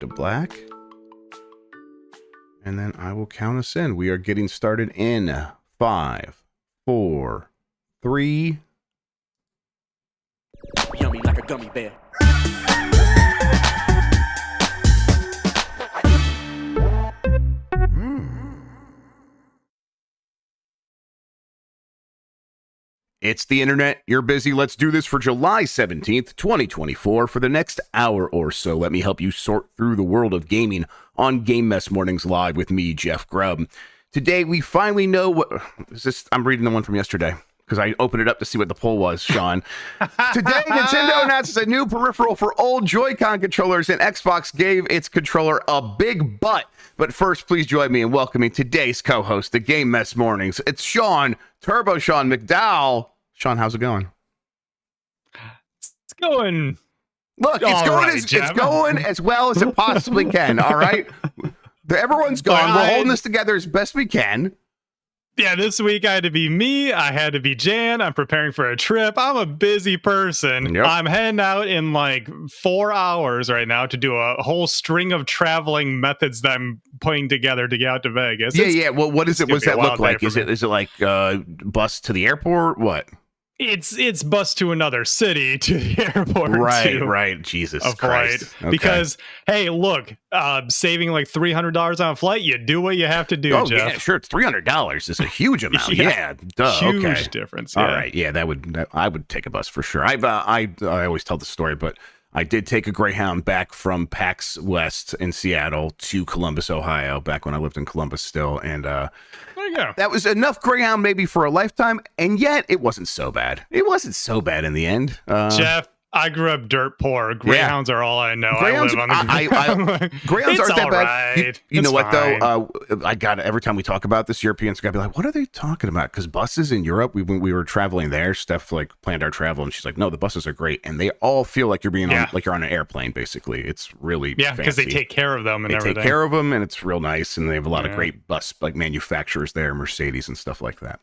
to black. And then I will count us in. We are getting started in 5, 4, 3. Yummy like a gummy bear. It's the internet. You're busy. Let's do this for July 17th, 2024. For the next hour or so, let me help you sort through the world of gaming on Game Mess Mornings Live with me, Jeff Grubb. Today, we finally know what... I'm reading the one from yesterday because I opened it up to see what the poll was, Sean. Today, Nintendo announces a new peripheral for old Joy-Con controllers, and Xbox gave its controller a big butt. But first, please join me in welcoming today's co-host, the Game Mess Mornings. It's Sean, TurboShawn McDowell. Sean, how's it going? It's going. Look, it's going as well as it possibly can. All right, everyone's going. We're holding this together as best we can. Yeah, this week I had to be me. I had to be Jan. I'm preparing for a trip. I'm a busy person. Yep. I'm heading out in like 4 hours right now to do a whole string of traveling methods that I'm putting together to get out to Vegas. Yeah. Well, what is it? What does that look like? Is me. it like bus to the airport? What? It's bus to another city to the airport. Right. Jesus Christ. Okay. Because hey, look, saving like $300 on a flight, you do what you have to do. Oh, Jeff. Yeah, sure. It's $300 is a huge amount. yeah, duh. Huge difference. Yeah. All right. Yeah, I would take a bus for sure. I always tell the story, but I did take a Greyhound back from PAX West in Seattle to Columbus, Ohio, back when I lived in Columbus still, and there you go. That was enough Greyhound maybe for a lifetime, and yet it wasn't so bad. It wasn't so bad in the end. Jeff, I grew up dirt poor. Greyhounds are all I know. Greyhounds, I live on the Greyhounds aren't that bad. Right. You know what fine. though? I got every time we talk about this, Europeans gotta be like, "What are they talking about?" Because buses in Europe, we were traveling there. Steph like planned our travel, and she's like, "No, the buses are great, and they all feel like you're being on, like you're on an airplane. Basically, it's really because they take care of them and everything. They take care of them, and it's real nice, and they have a lot of great bus like manufacturers there, Mercedes and stuff like that.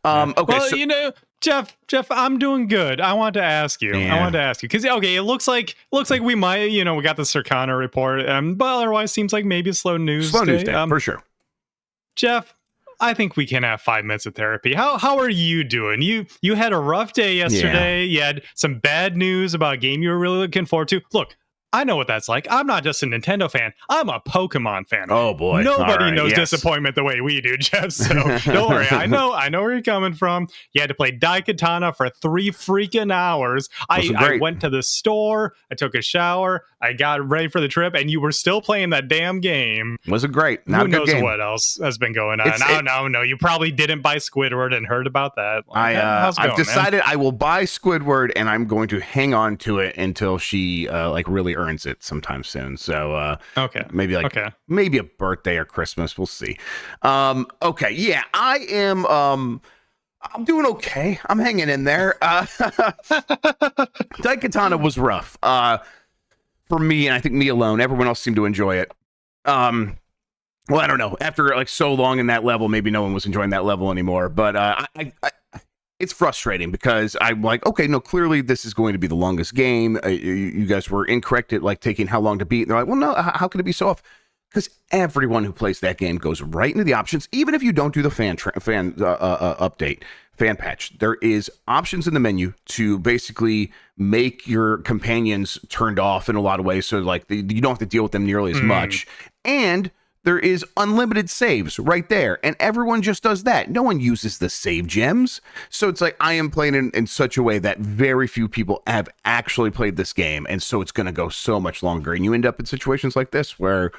Okay, well, so, Jeff, I'm doing good. I wanted to ask you. Because it looks like we might, we got the Circana report, but otherwise seems like maybe a slow news day. For sure. Jeff, I think we can have 5 minutes of therapy. How are you doing? You had a rough day yesterday. You had some bad news about a game you were really looking forward to. Look, I know what that's like. I'm not just a Nintendo fan. I'm a Pokemon fan. Oh boy. Nobody knows disappointment the way we do, Jeff. So don't worry. I know where you're coming from. You had to play Daikatana for 3 freaking hours. I went to the store. I took a shower. I got ready for the trip, and you were still playing that damn game. Was it great? Not Who knows what else has been going on? No. You probably didn't buy Squidward and heard about that. I've decided I will buy Squidward, and I'm going to hang on to it until she really earns it sometime soon. So maybe a birthday or Christmas. We'll see. Okay, yeah, I am. I'm doing okay. I'm hanging in there. Daikatana was rough for me, and I think me alone. Everyone else seemed to enjoy it. Well, I don't know. After like so long in that level, maybe no one was enjoying that level anymore. But it's frustrating because I'm like, okay, no, clearly this is going to be the longest game. You guys were incorrect at like taking how long to beat. And they're like, well, no, how can it be so off? Because everyone who plays that game goes right into the options, even if you don't do the fan patch. There is options in the menu to basically make your companions turned off in a lot of ways, so like you don't have to deal with them nearly as much. And there is unlimited saves right there, and everyone just does that. No one uses the save gems. So it's like I am playing in such a way that very few people have actually played this game, and so it's going to go so much longer. And you end up in situations like this where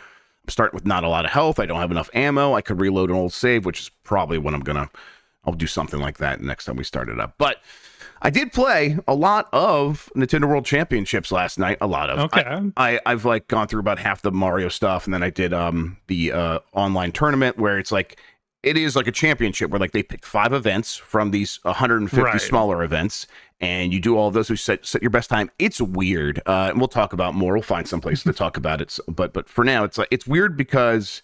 I'm starting with not a lot of health. I don't have enough ammo. I could reload an old save, which is probably what I'll do something like that next time we start it up. But I did play a lot of Nintendo World Championships last night. A lot of. Okay. I've like gone through about half the Mario stuff, and then I did the online tournament where it's like it is like a championship where like they pick 5 events from these 150 smaller events, and you do all of those. You set your best time. It's weird, and we'll talk about more. We'll find some place to talk about it. But for now, it's weird because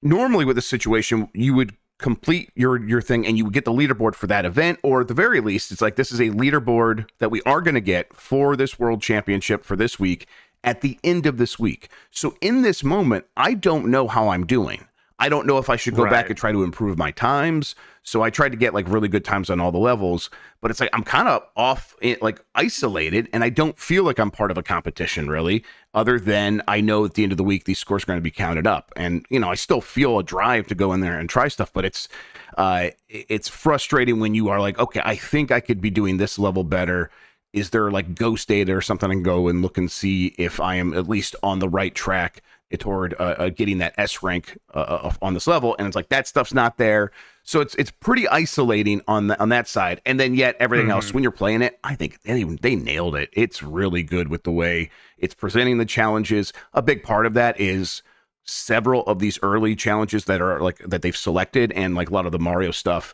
normally with a situation you would complete your thing and you would get the leaderboard for that event, or at the very least it's like this is a leaderboard that we are going to get for this world championship for this week, at the end of this week. So in this moment, I don't know how I'm doing. I don't know if I should go back and try to improve my times. So I tried to get like really good times on all the levels, but it's like I'm kind of off, like isolated, and I don't feel like I'm part of a competition really, other than I know at the end of the week these scores are going to be counted up. And you know, I still feel a drive to go in there and try stuff, but it's frustrating when you are like, okay, I think I could be doing this level better. Is there like ghost data or something I can go and look and see if I am at least on the right track toward getting that S rank on this level? And it's like that stuff's not there, so it's pretty isolating on that side. And then yet everything else, when you're playing it, I think they nailed it. It's really good with the way it's presenting the challenges. A big part of that is several of these early challenges that are like that they've selected, and like a lot of the Mario stuff.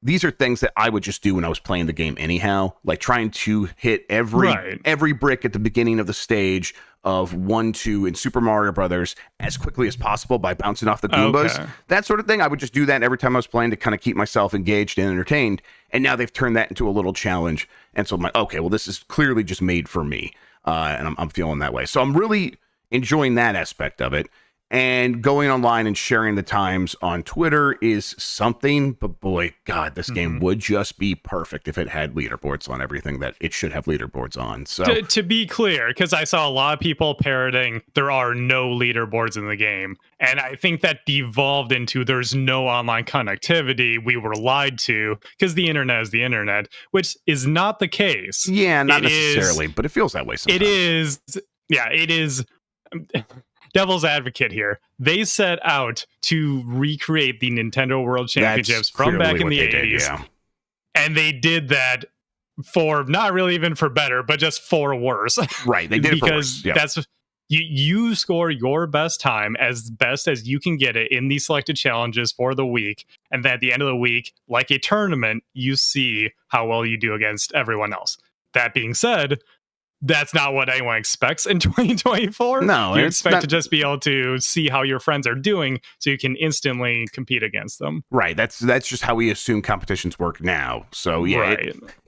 These are things that I would just do when I was playing the game anyhow, like trying to hit every brick at the beginning of the stage of 1, 2 in Super Mario Brothers as quickly as possible by bouncing off the Goombas. Okay. That sort of thing. I would just do that every time I was playing to kind of keep myself engaged and entertained. And now they've turned that into a little challenge. And so I'm like, okay, well, this is clearly just made for me. And I'm feeling that way. So I'm really enjoying that aspect of it. And going online and sharing the times on Twitter is something, but boy, God, this game would just be perfect if it had leaderboards on everything that it should have leaderboards on. So to be clear, because I saw a lot of people parroting, there are no leaderboards in the game. And I think that devolved into there's no online connectivity. We were lied to because the internet is the internet, which is not the case. Yeah, not necessarily, but it feels that way sometimes. It is. Yeah, it is. Devil's advocate here. They set out to recreate the Nintendo World Championships from back in the 80s. And they did that for not really even for better, but just for worse. Right. They did it for worse. Because that's you score your best time as best as you can get it in these selected challenges for the week. And then at the end of the week, like a tournament, you see how well you do against everyone else. That being said, that's not what anyone expects in 2024. No, you expect to just be able to see how your friends are doing so you can instantly compete against them. Right. That's just how we assume competitions work now. So yeah,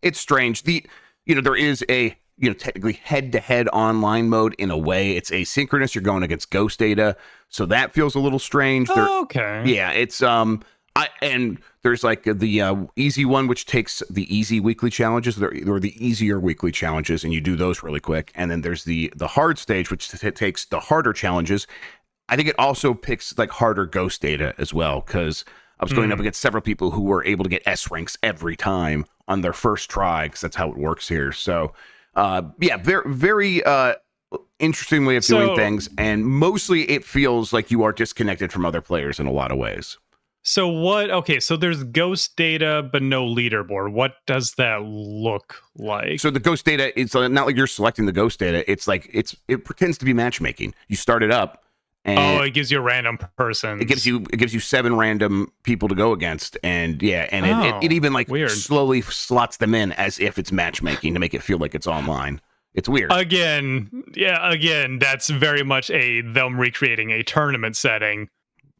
it's strange. There is a technically head-to-head online mode in a way. It's asynchronous. You're going against ghost data, so that feels a little strange. Okay. Yeah, it's and there's like the easy one, which takes the easy weekly challenges, or the easier weekly challenges, and you do those really quick. And then there's the hard stage, which takes the harder challenges. I think it also picks like harder ghost data as well, because I was going up against several people who were able to get S ranks every time on their first try, because that's how it works here. So very, very interesting way of doing things, and mostly it feels like you are disconnected from other players in a lot of ways. So so there's ghost data, but no leaderboard. What does that look like? So the ghost data, it's not like you're selecting the ghost data. It's like, it pretends to be matchmaking. You start it up. And it gives you a random person. It gives you 7 random people to go against. And it even like slowly slots them in as if it's matchmaking to make it feel like it's online. It's weird. Again, that's very much them recreating a tournament setting,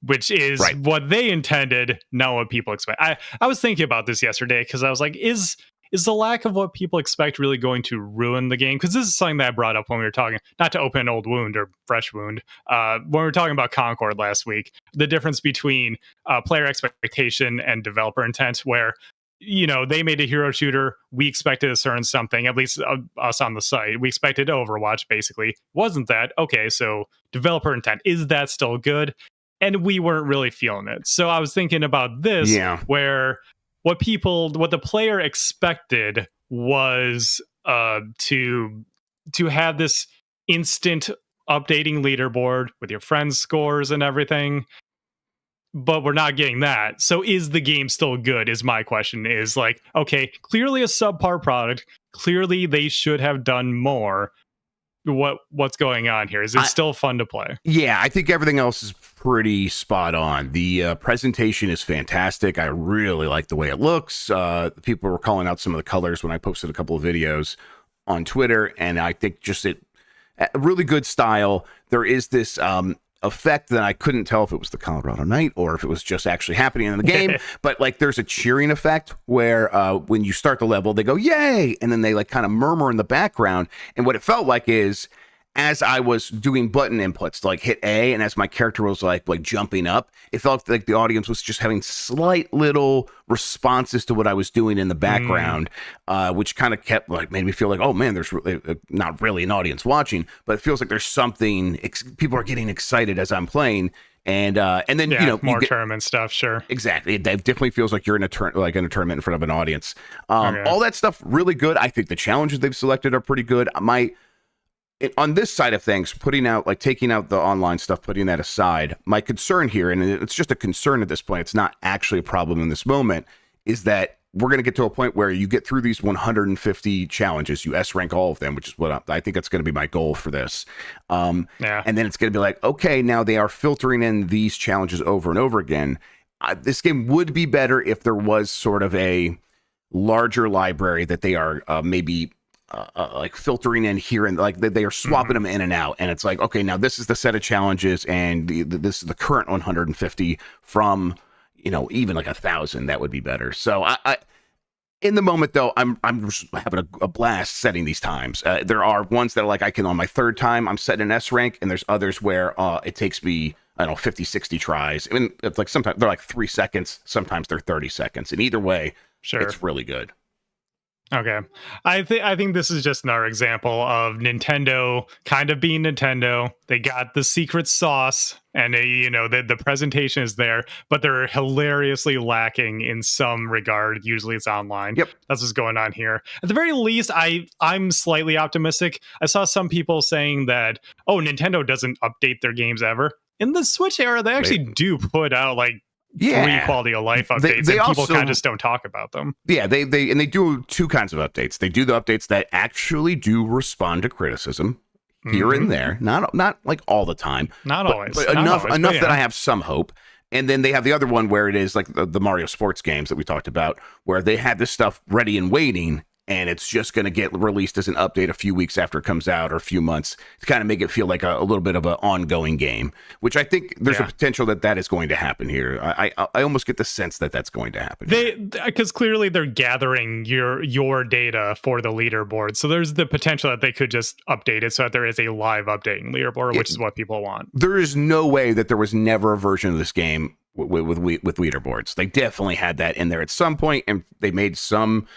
which is what they intended, not what people expect. I was thinking about this yesterday because I was like, is the lack of what people expect really going to ruin the game? Because this is something that I brought up when we were talking, not to open an old wound or fresh wound, when we were talking about Concord last week, the difference between player expectation and developer intent, where they made a hero shooter. We expected a certain something, at least us on the site. We expected Overwatch, basically. Wasn't that? Okay, so developer intent, is that still good? And we weren't really feeling it. So I was thinking about this, where what the player expected was to have this instant updating leaderboard with your friends' scores and everything. But we're not getting that. So is the game still good, is my question. Is like, okay, clearly a subpar product. Clearly they should have done more. What's going on here? Is it still fun to play? Yeah, I think everything else is pretty spot on. The presentation is fantastic. I really like the way it looks. People were calling out some of the colors when I posted a couple of videos on Twitter, and I think just a really good style. There is this effect that I couldn't tell if it was the Colorado Night or if it was just actually happening in the game, but like there's a cheering effect where when you start the level, they go, yay! And then they like kind of murmur in the background. And what it felt like is as I was doing button inputs to like hit A, and as my character was like jumping up, it felt like the audience was just having slight little responses to what I was doing in the background, which kind of kept like made me feel like, oh man, there's not really an audience watching, but it feels like there's something. People are getting excited as I'm playing. And then more tournament stuff, sure. Exactly, it definitely feels like you're in a tournament in front of an audience. All that stuff really good. I think the challenges they've selected are pretty good. On this side of things, taking out the online stuff, putting that aside, my concern here, and it's just a concern at this point, it's not actually a problem in this moment, is that we're going to get to a point where you get through these 150 challenges, you S rank all of them, which is what I think that's going to be my goal for this. And then it's going to be like, okay, now they are filtering in these challenges over and over again. This game would be better if there was sort of a larger library that they are maybe like filtering in here, and like they are swapping them in and out. And it's like, okay, now this is the set of challenges, and this is the current 150 from, even like 1,000. That would be better. So I in the moment though, I'm just having a blast setting these times. There are ones that are like I can on my third time I'm setting an S rank, and there's others where it takes me 50, 60 tries. I mean, it's like sometimes they're like 3 seconds, sometimes they're 30 seconds, and either way, sure, it's really good. Okay. I think this is just another example of Nintendo kind of being Nintendo. They got the secret sauce, and the presentation is there, but they're hilariously lacking in some regard. Usually it's online. Yep. That's what's going on here. At the very least, I'm slightly optimistic. I saw some people saying that, Nintendo doesn't update their games ever. In the Switch era, they actually do put out like 3 quality of life updates, and people kind of just don't talk about them. Yeah, they do 2 kinds of updates. They do the updates that actually do respond to criticism here and there, not like all the time, but enough that I have some hope. And then they have the other one where it is like the Mario sports games that we talked about, where they have this stuff ready and waiting, and it's just going to get released as an update a few weeks after it comes out, or a few months, to kind of make it feel like a little bit of an ongoing game, which I think there's a potential that is going to happen here. I almost get the sense that that's going to happen. Because clearly they're gathering your data for the leaderboard. So there's the potential that they could just update it so that there is a live updating leaderboard, which is what people want. There is no way that there was never a version of this game with leaderboards. They definitely had that in there at some point, and they made some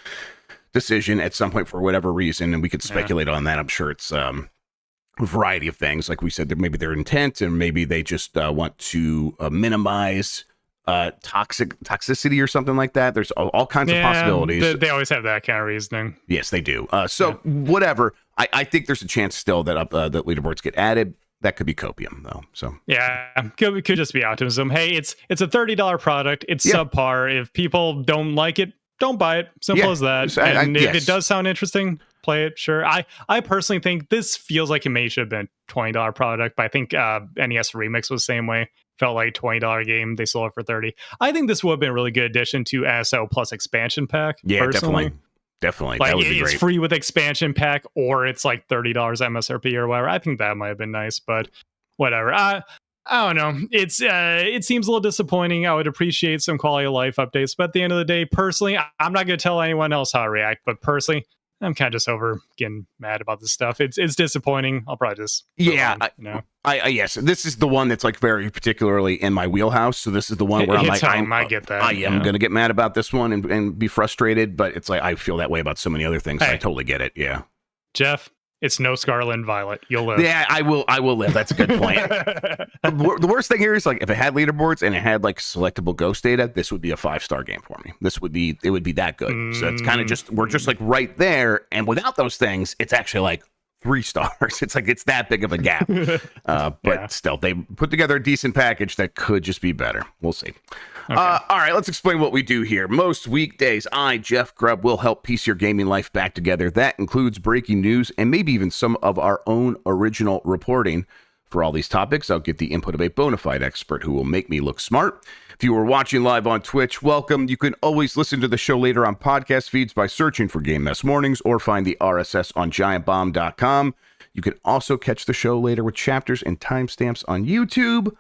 decision at some point for whatever reason, and we could speculate on that. I'm sure it's a variety of things. Like we said, maybe their intent, and maybe they just want to minimize toxicity or something like that. There's all kinds of possibilities. They always have that kind of reasoning. Yes, they do. Whatever. I think there's a chance still that that leaderboards get added. That could be copium, though. So could just be optimism. Hey, it's a $30 product. It's subpar. If people don't like it, don't buy it. Simple as that. And if it does sound interesting, play it. Sure. I personally think this feels like it should have been a $20 product, but I think NES Remix was the same way. Felt like a $20 game. They sold it for $30. I think this would have been a really good addition to NSO Plus expansion pack. Yeah, personally. Definitely. Like, that would be great. It's free with expansion pack, or it's like $30 MSRP or whatever. I think that might have been nice, but whatever. I don't know. It seems a little disappointing. I would appreciate some quality of life updates, but at the end of the day, personally, I'm not going to tell anyone else how to react. But personally, I'm kind of just over getting mad about this stuff. It's disappointing. I'll probably just yes. This is the one that's like very particularly in my wheelhouse. So this is the one where I get that. I am going to get mad about this one and be frustrated. But it's like I feel that way about so many other things. Hey, so I totally get it. Yeah, Jeff. It's no Scarlet and Violet. You'll live. Yeah, I will live. That's a good point. The worst thing here is like if it had leaderboards and it had like selectable ghost data, this would be a 5-star game for me. It would be that good. So it's kind of we're just like right there. And without those things, it's actually like 3 stars. It's like it's that big of a gap. But still, they put together a decent package that could just be better. We'll see. Okay. All right, let's explain what we do here. Most weekdays, I, Jeff Grubb, will help piece your gaming life back together. That includes breaking news and maybe even some of our own original reporting. For all these topics, I'll get the input of a bona fide expert who will make me look smart. If you are watching live on Twitch, welcome. You can always listen to the show later on podcast feeds by searching for Game Mess Mornings or find the RSS on giantbomb.com. You can also catch the show later with chapters and timestamps on YouTube.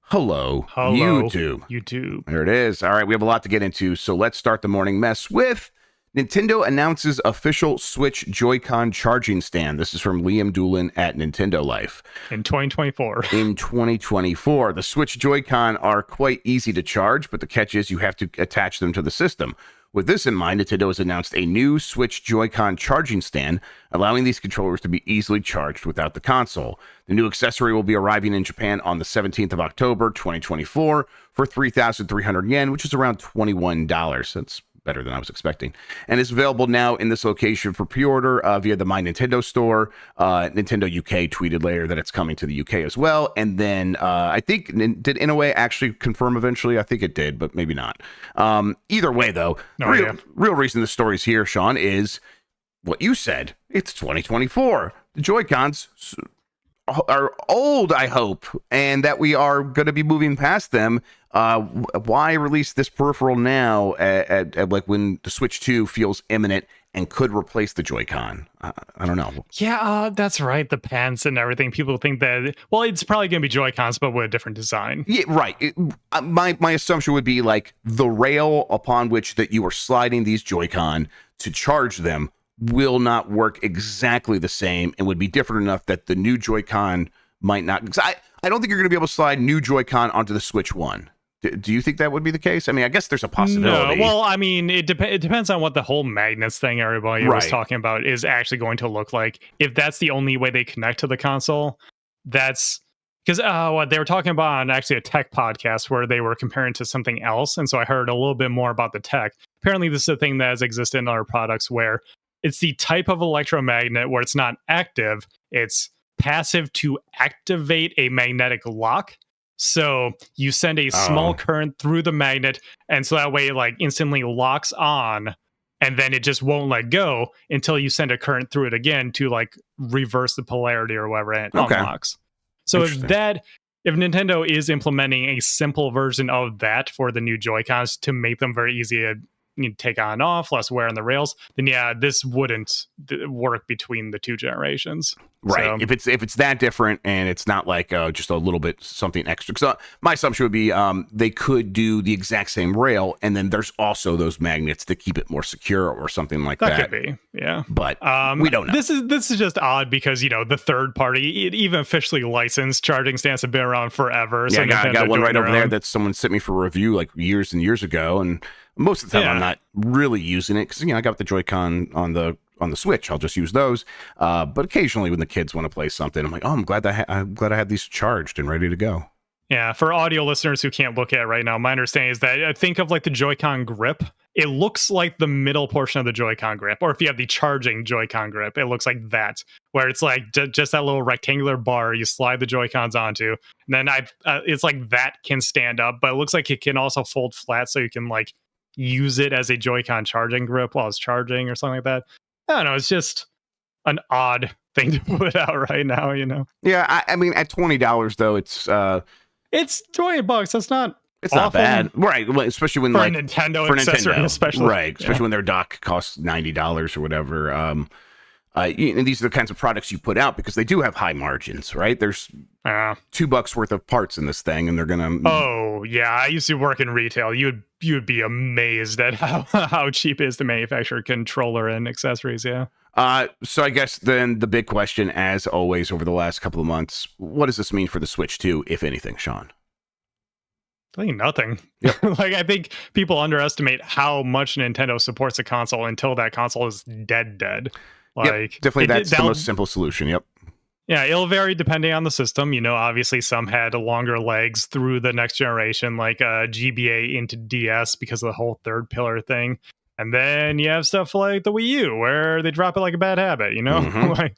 Hello, YouTube. YouTube. There it is. All right, we have a lot to get into, so let's start the morning mess with Nintendo announces official Switch Joy-Con charging stand. This is from Liam Doolin at Nintendo Life. In 2024. In 2024. The Switch Joy-Con are quite easy to charge, but the catch is you have to attach them to the system. With this in mind, Nintendo has announced a new Switch Joy-Con charging stand, allowing these controllers to be easily charged without the console. The new accessory will be arriving in Japan on the 17th of October, 2024, for 3,300 yen, which is around $21. That's better than I was expecting, and is available now in this location for pre-order via the My Nintendo store. Nintendo UK tweeted later that it's coming to the UK as well, and then I think did Inoue actually confirm eventually? I think it did, but maybe not. Either way, though, real reason the story's here, Sean, is what you said. It's 2024. The Joy-Cons are old, I hope, and that we are going to be moving past them. Why release this peripheral now at like when the Switch 2 feels imminent and could replace the Joy-Con? I don't know. Yeah, that's right. The pants and everything. People think that, well, it's probably going to be Joy-Cons, but with a different design. Yeah, right. My assumption would be like the rail upon which that you are sliding these Joy-Con to charge them will not work exactly the same and would be different enough that the new Joy-Con might not. I don't think you're going to be able to slide new Joy-Con onto the Switch 1. Do you think that would be the case? I mean, I guess there's a possibility. No, well, I mean, it depends on what the whole magnets thing everybody was talking about is actually going to look like. If that's the only way they connect to the console, that's because what they were talking about on actually a tech podcast where they were comparing to something else. And so I heard a little bit more about the tech. Apparently, this is a thing that has existed in other products where it's the type of electromagnet where it's not active, it's passive to activate a magnetic lock. So you send a small current through the magnet, and so that way it like instantly locks on, and then it just won't let go until you send a current through it again to like reverse the polarity or whatever, and it unlocks. So if Nintendo is implementing a simple version of that for the new Joy-Cons to make them very easy to take on and off, less wear on the rails, then this wouldn't work between the two generations. Right. So, if it's that different and it's not like just a little bit something extra. So my assumption would be they could do the exact same rail, and then there's also those magnets to keep it more secure or something like that. That could be, yeah. But we don't know. This is just odd because the third party, even officially licensed charging stands have been around forever. Yeah, so I got one right over there that someone sent me for review like years and years ago, and most of the time I'm not really using it because I got the Joy-Con on the Switch. I'll just use those. But occasionally when the kids want to play something, I'm like, I'm glad I had these charged and ready to go. Yeah, for audio listeners who can't look at it right now, my understanding is that I think of like the Joy-Con grip. It looks like the middle portion of the Joy-Con grip, or if you have the charging Joy-Con grip, it looks like that, where it's like just that little rectangular bar you slide the Joy-Cons onto. And then it's like that can stand up, but it looks like it can also fold flat, so you can like use it as a Joy-Con charging grip while it's charging or something like that. I don't know. It's just an odd thing to put out right now, Yeah, I mean, at $20 though, it's $20. That's not. It's awful. Not bad, right? Especially when for a Nintendo accessory, especially right. Especially when their dock costs $90 or whatever. And these are the kinds of products you put out because they do have high margins, right? There's $2 worth of parts in this thing, and they're gonna. Oh yeah, I used to work in retail. You would be amazed at how cheap it is to manufacture a controller and accessories. Yeah. So I guess then the big question, as always, over the last couple of months, what does this mean for the Switch 2, if anything, Sean? I think nothing. Yep. Like, I think people underestimate how much Nintendo supports a console until that console is dead. Like, definitely that's the most simple solution. Yep. Yeah, it'll vary depending on the system. Obviously some had longer legs through the next generation, like GBA into DS because of the whole third pillar thing. And then you have stuff like the Wii U where they drop it like a bad habit, Mm-hmm. Like,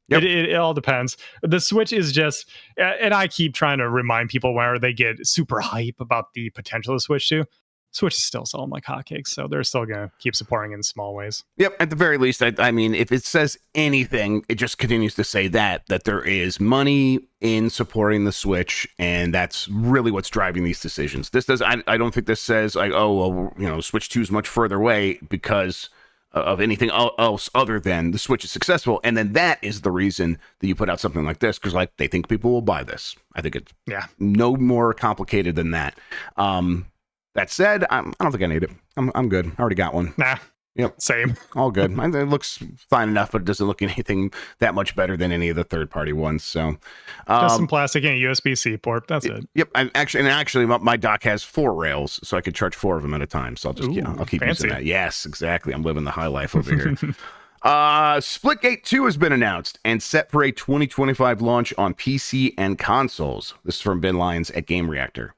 yep. It all depends. The Switch is just, and I keep trying to remind people whenever they get super hype about the potential of Switch 2. Switch is still selling like hotcakes, so they're still going to keep supporting in small ways. Yep, at the very least, I mean, if it says anything, it just continues to say that there is money in supporting the Switch, and that's really what's driving these decisions. This does, I don't think this says like, oh, well, Switch 2 is much further away because of anything else other than the Switch is successful, and then that is the reason that you put out something like this, because like they think people will buy this. I think it's no more complicated than that. That said, I don't think I need it. I'm good. I already got one. Nah, Yep. Same. All good. It looks fine enough, but it doesn't look anything that much better than any of the third-party ones. So, just some plastic and a USB-C port. That's it. Yep. Actually, my dock has 4 rails, so I could charge 4 of them at a time. So I'll keep fancy. using that. Yes, exactly. I'm living the high life over here. Splitgate 2 has been announced and set for a 2025 launch on PC and consoles. This is from Ben Lyons at Game Reactor.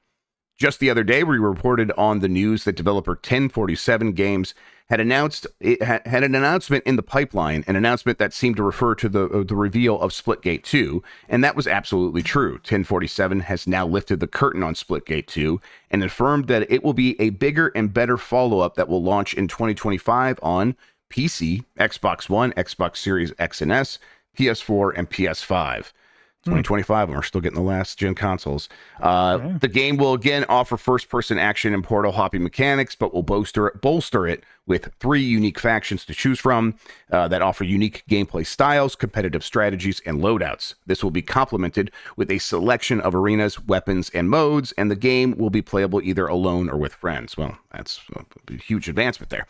Just the other day, we reported on the news that developer 1047 Games had announced it had an announcement in the pipeline, an announcement that seemed to refer to the reveal of Splitgate 2, and that was absolutely true. 1047 has now lifted the curtain on Splitgate 2 and affirmed that it will be a bigger and better follow-up that will launch in 2025 on PC, Xbox One, Xbox Series X and S, PS4, and PS5. 2025, and we're still getting the last gen consoles. The game will again offer first-person action and portal hopping mechanics, but will bolster it with 3 unique factions to choose from that offer unique gameplay styles, competitive strategies, and loadouts. This will be complemented with a selection of arenas, weapons, and modes, and the game will be playable either alone or with friends. Well, that's a huge advancement there.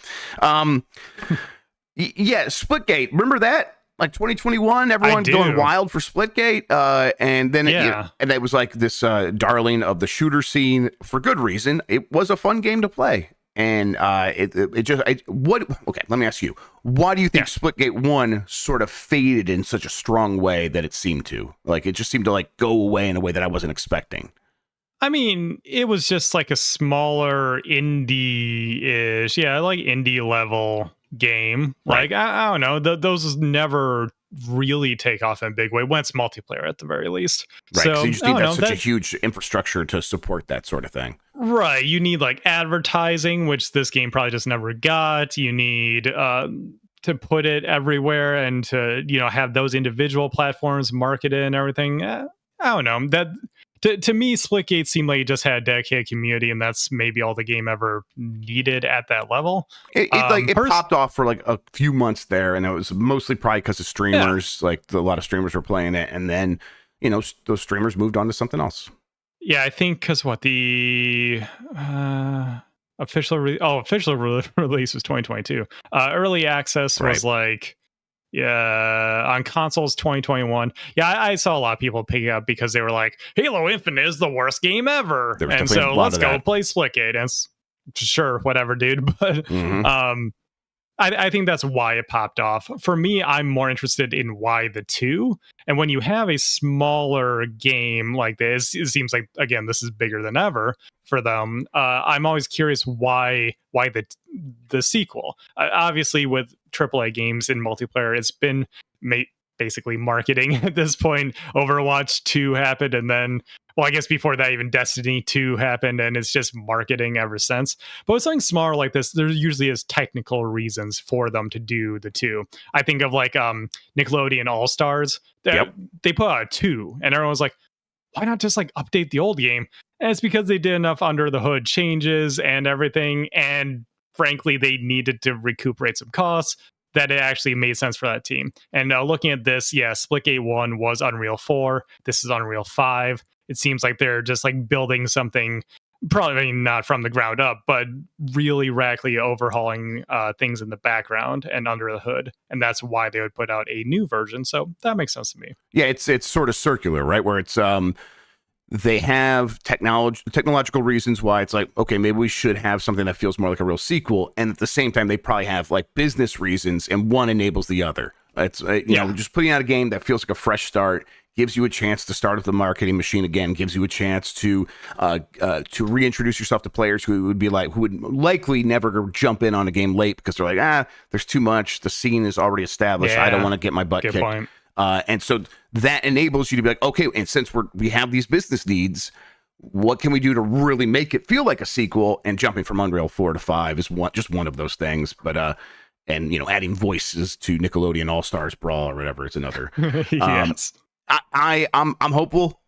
Yeah, Splitgate. Remember that? Like 2021, everyone going wild for Splitgate, and then and it was like this darling of the shooter scene for good reason. It was a fun game to play, and okay, let me ask you, why do you think Splitgate 1 sort of faded in such a strong way that it seemed to? Like, it just seemed to like go away in a way that I wasn't expecting. I mean, it was just like a smaller indie-ish, like indie level game. Right. Like, I don't know, those never really take off in a big way when it's multiplayer at the very least. Right, so you just need such a huge infrastructure to support that sort of thing. Right, you need like advertising, which this game probably just never got. You need to put it everywhere and to have those individual platforms market it and everything. I don't know, that to me, Splitgate seemed like it just had a dedicated community, and that's maybe all the game ever needed at that level. It popped off for like a few months there, and it was mostly probably because of streamers. Like a lot of streamers were playing it, and then those streamers moved on to something else. Yeah, I think because the official release was 2022. Early access was like. Yeah, on consoles 2021. Yeah, I saw a lot of people pick it up because they were like, Halo Infinite is the worst game ever. And so let's go play Splitgate. And sure, whatever, dude. But I think that's why it popped off. For me, I'm more interested in why the 2. And when you have a smaller game like this, it seems like, again, this is bigger than ever for them. I'm always curious why the sequel. Obviously, with AAA games in multiplayer, it's been basically marketing at this point. Overwatch 2 happened, and then, well, I guess before that, even Destiny 2 happened, and it's just marketing ever since. But with something smaller like this, there usually is technical reasons for them to do the 2. I think of like Nickelodeon All-Stars. They put out a 2, and everyone's like, why not just like update the old game? And it's because they did enough under the hood changes and everything, and frankly, they needed to recuperate some costs, that it actually made sense for that team. And looking at this, Splitgate 1 was Unreal 4. This is Unreal 5. It seems like they're just like building something, probably not from the ground up, but really radically overhauling things in the background and under the hood. And that's why they would put out a new version. So that makes sense to me. Yeah, it's sort of circular, right? Where it's they have technological reasons why it's like, okay, maybe we should have something that feels more like a real sequel, and at the same time they probably have like business reasons, and one enables the other. It's just putting out a game that feels like a fresh start, gives you a chance to start up the marketing machine again, gives you a chance to reintroduce yourself to players who would likely never jump in on a game late because they're like, there's too much, the scene is already established, I don't want to get my butt kicked. Point. And so that enables you to be like, okay, and since we have these business needs, what can we do to really make it feel like a sequel? And jumping from Unreal 4 to 5 is just one of those things. But and adding voices to Nickelodeon All-Stars Brawl or whatever is another. Yes. I'm hopeful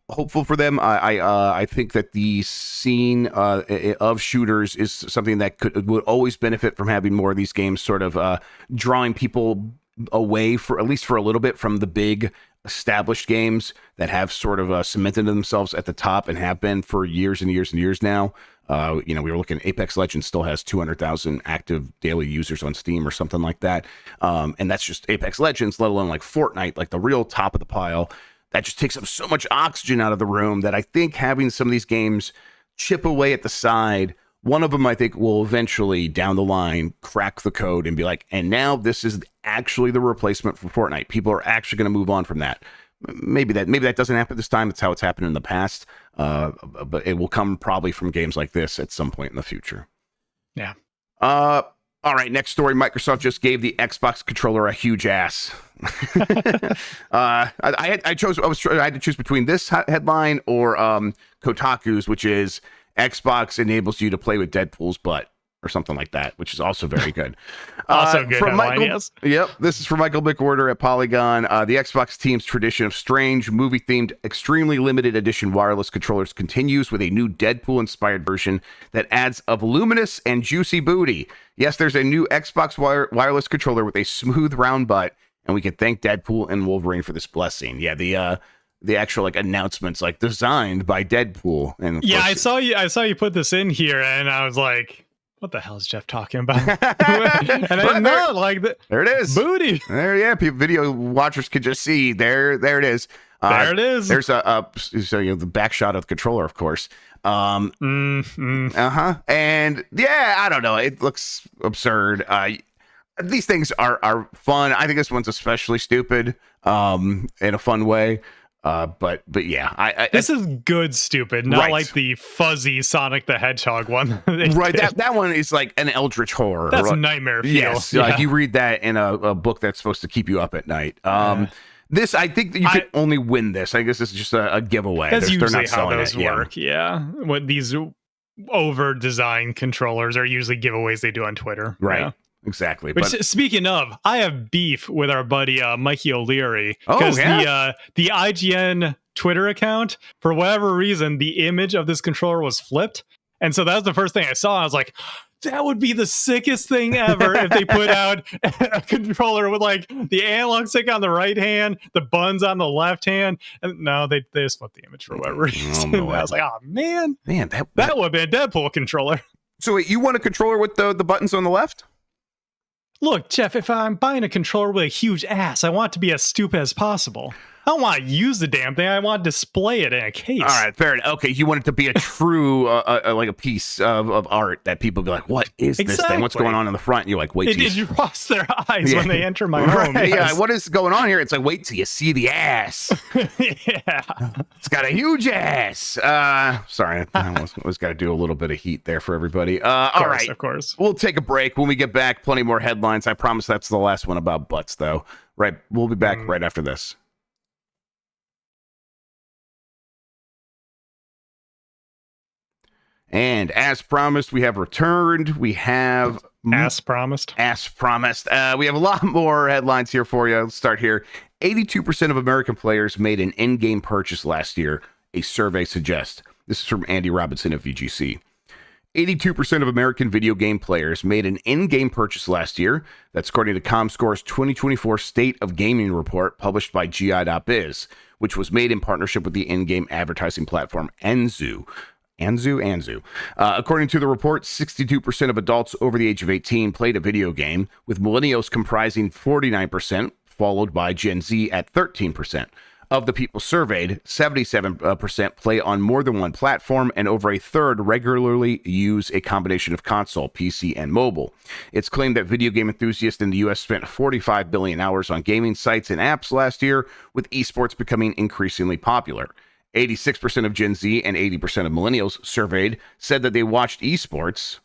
for them. I think that the scene of shooters is something that would always benefit from having more of these games, sort of drawing people away for at least for a little bit from the big established games that have sort of cemented themselves at the top and have been for years and years and years now. We were looking, Apex Legends still has 200,000 active daily users on Steam or something like that. And that's just Apex Legends, let alone like Fortnite, like the real top of the pile. That just takes up so much oxygen out of the room that I think having some of these games chip away at the side, one of them I think will eventually down the line crack the code and be like, and now this is actually the replacement for Fortnite. People are actually going to move on from that. Maybe that doesn't happen this time. It's how it's happened in the past. But it will come probably from games like this at some point in the future. Yeah. All right. Next story. Microsoft just gave the Xbox controller a huge ass. I had to choose between this headline or Kotaku's, which is Xbox enables you to play with Deadpool's butt, or something like that, which is also very good. Also good from headline, Michael, yes. Yep, this is from Michael Bickorder at Polygon. The Xbox team's tradition of strange, movie-themed, extremely limited edition wireless controllers continues with a new Deadpool-inspired version that adds a voluminous and juicy booty. Yes, there's a new Xbox wireless controller with a smooth, round butt, and we can thank Deadpool and Wolverine for this blessing. Yeah, the actual announcements designed by Deadpool. And yeah, I saw you put this in here, and I was like, what the hell is Jeff talking about? And I didn't know, there it is. Booty. There, yeah. People, video watchers could just see. There it is. There it is. There's the back shot of the controller, of course. And yeah, I don't know. It looks absurd. These things are fun. I think this one's especially stupid, in a fun way. But yeah, this is good stupid, not like the fuzzy Sonic the Hedgehog one. Right, that one is like an eldritch horror. That's nightmare feel. Yes, like you read that in a book that's supposed to keep you up at night. This, I think that you could only win this. I guess this is just a giveaway. That's usually how those work. Yeah, what these over-designed controllers are usually giveaways they do on Twitter. Right. Yeah. Exactly. But speaking of, I have beef with our buddy Mikey O'Leary because the IGN Twitter account, for whatever reason, the image of this controller was flipped, and so that was the first thing I saw. I was like, that would be the sickest thing ever if they put out a controller with the analog stick on the right hand, the buttons on the left hand, and no, they just flipped the image for whatever reason. I was like, oh man, that would have been a Deadpool controller. So wait, you want a controller with the buttons on the left? Look, Jeff, if I'm buying a controller with a huge ass, I want it to be as stupid as possible. I don't want to use the damn thing. I want to display it in a case. All right, fair enough. Okay, you want it to be a true, like a piece of art that people be like, what is this thing? What's going on in the front? And you're like, wait till you cross their eyes when they enter my home. Yes. Yeah, what is going on here? It's like, wait till you see the ass. Yeah. It's got a huge ass. Sorry, I always got to do a little bit of heat there for everybody. All right. Of course. We'll take a break. When we get back, plenty more headlines. I promise that's the last one about butts, though. Right. We'll be back right after this. And as promised, we have returned. We have... As promised. We have a lot more headlines here for you. Let's start here. 82% of American players made an in-game purchase last year, a survey suggests. This is from Andy Robinson of VGC. 82% of American video game players made an in-game purchase last year. That's according to ComScore's 2024 State of Gaming report published by GI.biz, which was made in partnership with the in-game advertising platform Anzu. According to the report, 62% of adults over the age of 18 played a video game, with millennials comprising 49%, followed by Gen Z at 13%. Of the people surveyed, 77% play on more than one platform, and over a third regularly use a combination of console, PC, and mobile. It's claimed that video game enthusiasts in the U.S. spent 45 billion hours on gaming sites and apps last year, with esports becoming increasingly popular. 86% of Gen Z and 80% of millennials surveyed said that they watched esports.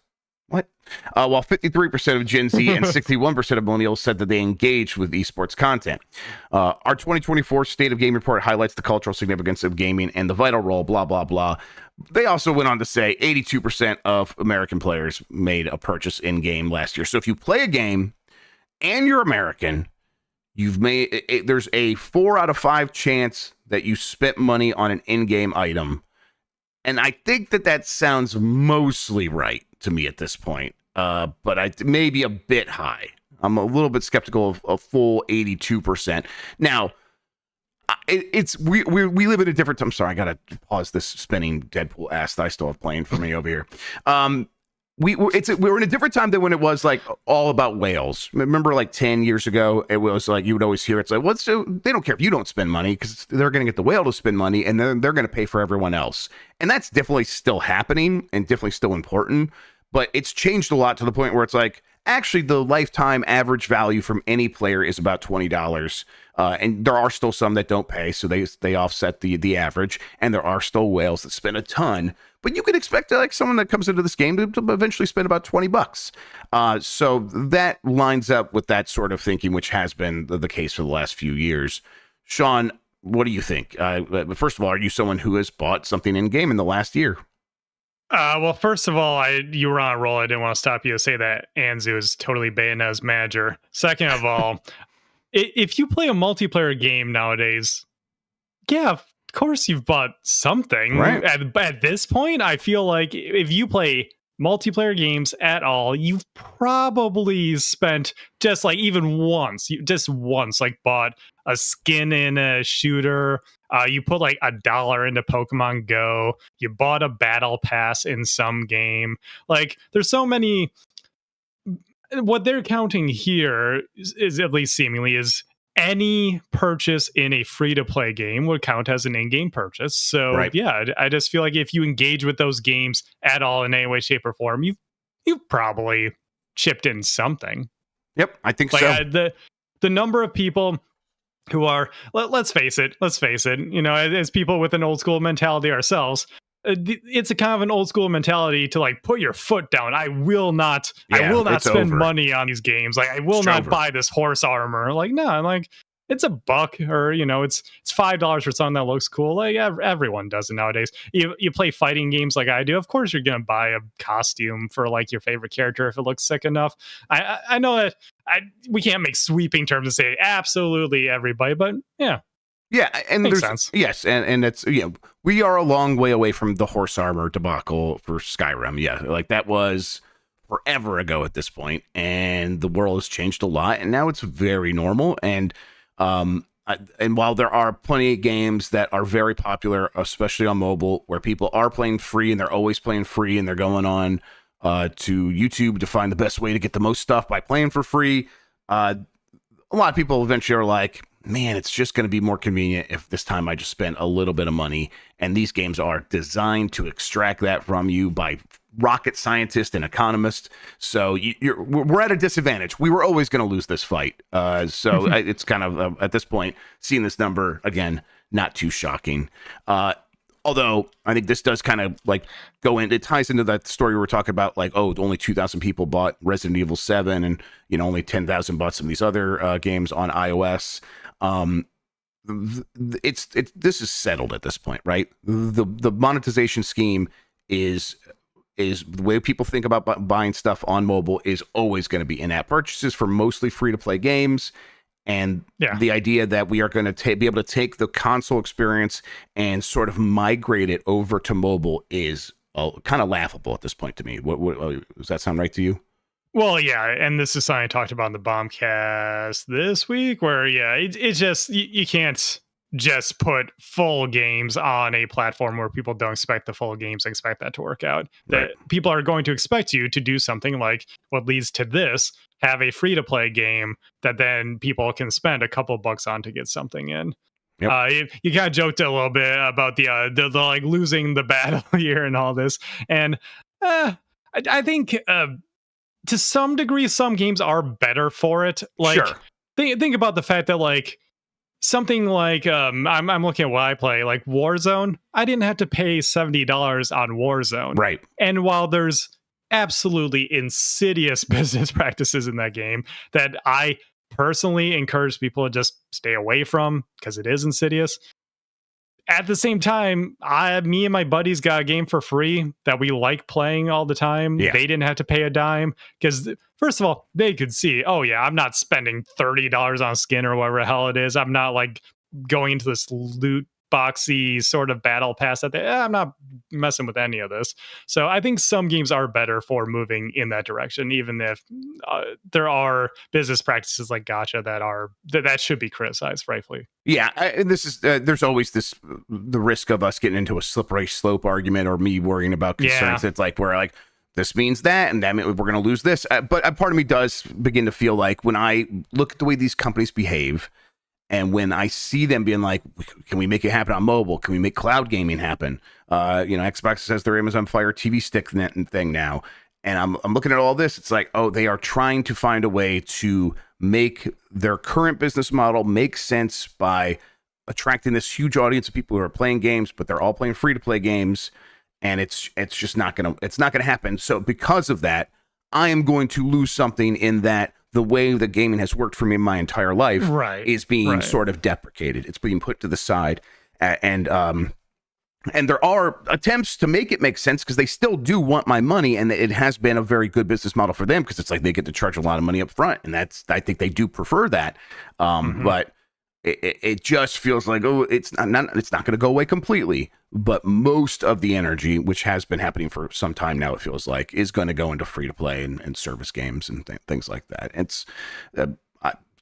What? While 53% of Gen Z and 61% of millennials said that they engaged with esports content. Our 2024 State of Game report highlights the cultural significance of gaming and the vital role, blah, blah, blah. They also went on to say 82% of American players made a purchase in-game last year. So if you play a game and you're American, there's a 4 out of 5 chance that you spent money on an in-game item. And I think that sounds mostly right to me at this point. But I may be a bit high. I'm a little bit skeptical of a full 82%. Now, we live in a different time. I'm sorry, I gotta pause this spinning Deadpool ass that I still have playing for me over here. We're in a different time than when it was like all about whales. Remember, like 10 years ago, it was like you would always hear it's like, they don't care if you don't spend money because they're going to get the whale to spend money and then they're going to pay for everyone else. And that's definitely still happening and definitely still important. But it's changed a lot to the point where it's like, actually, the lifetime average value from any player is about $20. And there are still some that don't pay, so they offset the average. And there are still whales that spend a ton. But you can expect like someone that comes into this game to eventually spend about $20. So that lines up with that sort of thinking, which has been the case for the last few years. Sean, what do you think? First of all, are you someone who has bought something in game in the last year? Well, first of all, you were on a roll. I didn't want to stop you to say that Anzu is totally Bayonetta's manager. Second of all, if you play a multiplayer game nowadays, yeah, of course you've bought something. Right. At this point, I feel like if you play multiplayer games at all, you've probably spent just like just once, like bought a skin in a shooter. You put like $1 into Pokemon Go. You bought a battle pass in some game. Like there's so many. What they're counting here is at least seemingly is any purchase in a free-to-play game would count as an in-game purchase. So right. Yeah, I just feel like if you engage with those games at all in any way, shape, or form, you've probably chipped in something. Yep, I think like, so. The number of people who are, let's face it, you know, as people with an old school mentality ourselves, it's a kind of an old school mentality to like put your foot down. I will not spend money on these games. Like I will not buy this horse armor. Like no, like it's $1 or you know it's $5 for something that looks cool. Like everyone does it nowadays. You play fighting games like I do. Of course you're gonna buy a costume for like your favorite character if it looks sick enough. I know that we can't make sweeping terms and say absolutely everybody, but yeah. Yeah, and Makes there's sense. Yes, and it's we are a long way away from the horse armor debacle for Skyrim. Yeah, like that was forever ago at this point, and the world has changed a lot, and now it's very normal. And and while there are plenty of games that are very popular, especially on mobile, where people are playing free and they're always playing free, and they're going on to YouTube to find the best way to get the most stuff by playing for free, a lot of people eventually are like, man, it's just going to be more convenient if this time I just spend a little bit of money. And these games are designed to extract that from you by rocket scientists and economists. So we're at a disadvantage. We were always going to lose this fight. It's kind of, at this point, seeing this number, again, not too shocking. Although I think this does kind of like it ties into that story we were talking about, like, oh, only 2,000 people bought Resident Evil 7 and, only 10,000 bought some of these other games on iOS. This is settled at this point, right? The monetization scheme is the way people think about buying stuff on mobile is always going to be in-app purchases for mostly free-to-play games. And the idea that we are going to be able to take the console experience and sort of migrate it over to mobile is kind of laughable at this point to me. What does that sound right to you? Well, yeah, and this is something I talked about in the Bombcast this week, where it's just you can't just put full games on a platform where people don't expect the full games, expect that to work out. That people are going to expect you to do something like what leads to this, have a free-to-play game that then people can spend a couple bucks on to get something in. Yep. You kind of joked a little bit about the like losing the battle here and all this, and I think to some degree some games are better for it. Like, sure. Think about the fact that like something like I'm looking at what I play, like Warzone. I didn't have to pay $70 on Warzone, right? And while there's absolutely insidious business practices in that game that I personally encourage people to just stay away from because it is insidious, at the same time, me and my buddies got a game for free that we like playing all the time. Yeah. They didn't have to pay a dime because, first of all, they could see, oh yeah, I'm not spending $30 on skin or whatever the hell it is. I'm not like going into this loot boxy sort of battle pass I'm not messing with any of this. So I think some games are better for moving in that direction, even if there are business practices like gacha that should be criticized, rightfully. Yeah, this is there's always the risk of us getting into a slippery slope argument, or me worrying about concerns. It's like we're like, this means that, and that means we're going to lose this. But a part of me does begin to feel like when I look at the way these companies behave, and when I see them being like, can we make it happen on mobile? Can we make cloud gaming happen? Xbox says their Amazon Fire TV Stick thing now. And I'm looking at all this. It's like, oh, they are trying to find a way to make their current business model make sense by attracting this huge audience of people who are playing games, but they're all playing free to play games, and it's just not gonna happen. So because of that, I am going to lose something in that the way that gaming has worked for me my entire life is being sort of deprecated. It's being put to the side, and there are attempts to make it make sense because they still do want my money, and it has been a very good business model for them because it's like they get to charge a lot of money up front, and I think they do prefer that. But it just feels like, oh, it's not going to go away completely, but most of the energy, which has been happening for some time now, it feels like, is going to go into free to play and service games and things like that. It's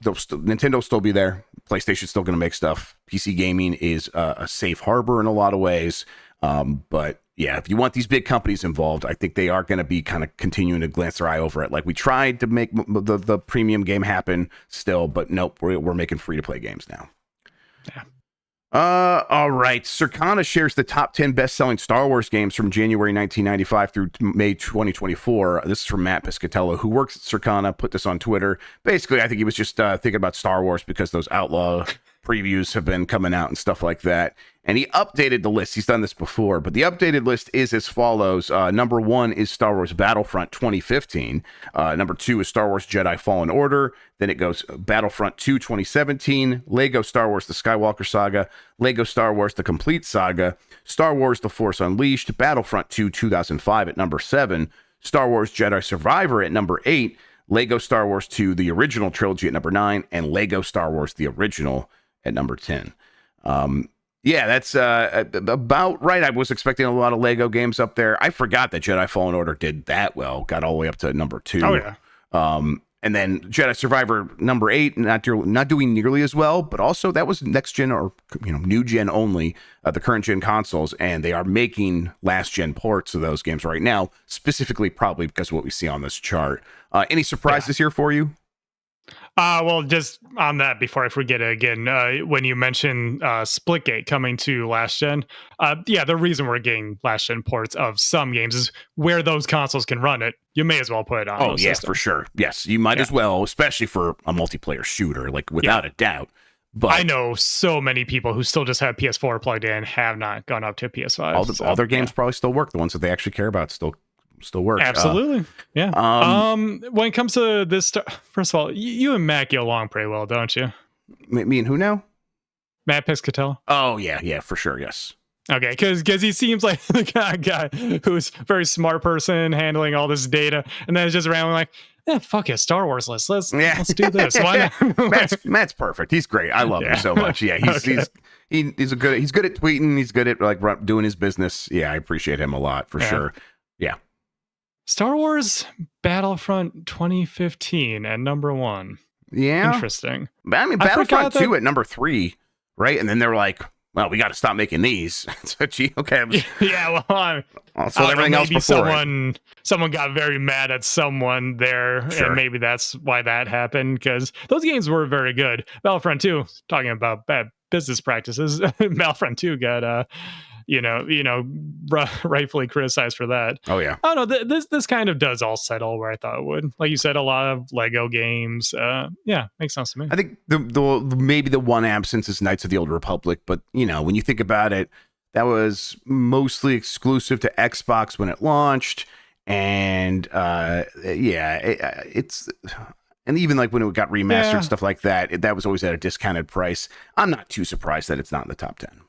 Nintendo will still be there. PlayStation's still going to make stuff. PC gaming is a safe harbor in a lot of ways. But yeah, if you want these big companies involved, I think they are going to be kind of continuing to glance their eye over it. Like, we tried to make the premium game happen still, but nope, we're making free to play games now. Yeah. All right. Circana shares the top 10 best-selling Star Wars games from January 1995 through May 2024. This is from Matt Piscatello, who works at Circana, put this on Twitter. Basically, I think he was just thinking about Star Wars because those Outlaw previews have been coming out and stuff like that. And he updated the list. He's done this before, but the updated list is as follows. Number 1 is Star Wars Battlefront 2015. Number 2 is Star Wars Jedi Fallen Order. Then it goes Battlefront 2 2017, Lego Star Wars The Skywalker Saga, Lego Star Wars The Complete Saga, Star Wars The Force Unleashed, Battlefront 2 2005 at number 7, Star Wars Jedi Survivor at number 8, Lego Star Wars 2 The Original Trilogy at number 9, and Lego Star Wars The Original at number 10. Yeah, that's about right. I was expecting a lot of Lego games up there. I forgot that Jedi Fallen Order did that well. Got all the way up to number 2. Oh, yeah. And then Jedi Survivor number 8, not doing nearly as well, but also that was next gen or new gen only, the current gen consoles, and they are making last gen ports of those games right now, specifically probably because of what we see on this chart. Any surprises here for you? Well, just on that, before I forget it again, when you mentioned Splitgate coming to last gen, the reason we're getting last gen ports of some games is where those consoles can run it. You may as well put it on. Oh, yeah, systems. For sure. Yes, you might as well, especially for a multiplayer shooter, like without a doubt. But I know so many people who still just have PS4 plugged in, have not gone up to PS5. All their games probably still work. The ones that they actually care about still work. Absolutely. When it comes to this, first of all, you and Matt get along pretty well, don't you? Me and who now? Matt Piscatello. Oh, yeah, for sure, yes. Okay, because he seems like the kind of guy who's a very smart person handling all this data, and then it's just randomly like, fuck it, Star Wars list. Let's do this. Why not? Matt's perfect. He's great. I love him so much. Yeah, he's good at tweeting. He's good at doing his business. Yeah, I appreciate him a lot for sure. Yeah. Star Wars Battlefront 2015 at number 1. Yeah. Interesting. I mean, Battlefront 2 at number 3, right? And then they're like, well, we got to stop making these. So, okay. Yeah, well, so everything else before someone got very mad at someone there, sure. And maybe that's why that happened, because those games were very good. Battlefront 2, talking about bad business practices, Battlefront 2 got rightfully criticized for that. Oh yeah. Oh no, this kind of does all settle where I thought it would. Like you said, a lot of Lego games. Makes sense to me. I think the maybe the one absence is Knights of the Old Republic, but when you think about it, that was mostly exclusive to Xbox when it launched, and it's. And even like when it got remastered, stuff like that, that was always at a discounted price. I'm not too surprised that it's not in the top 10.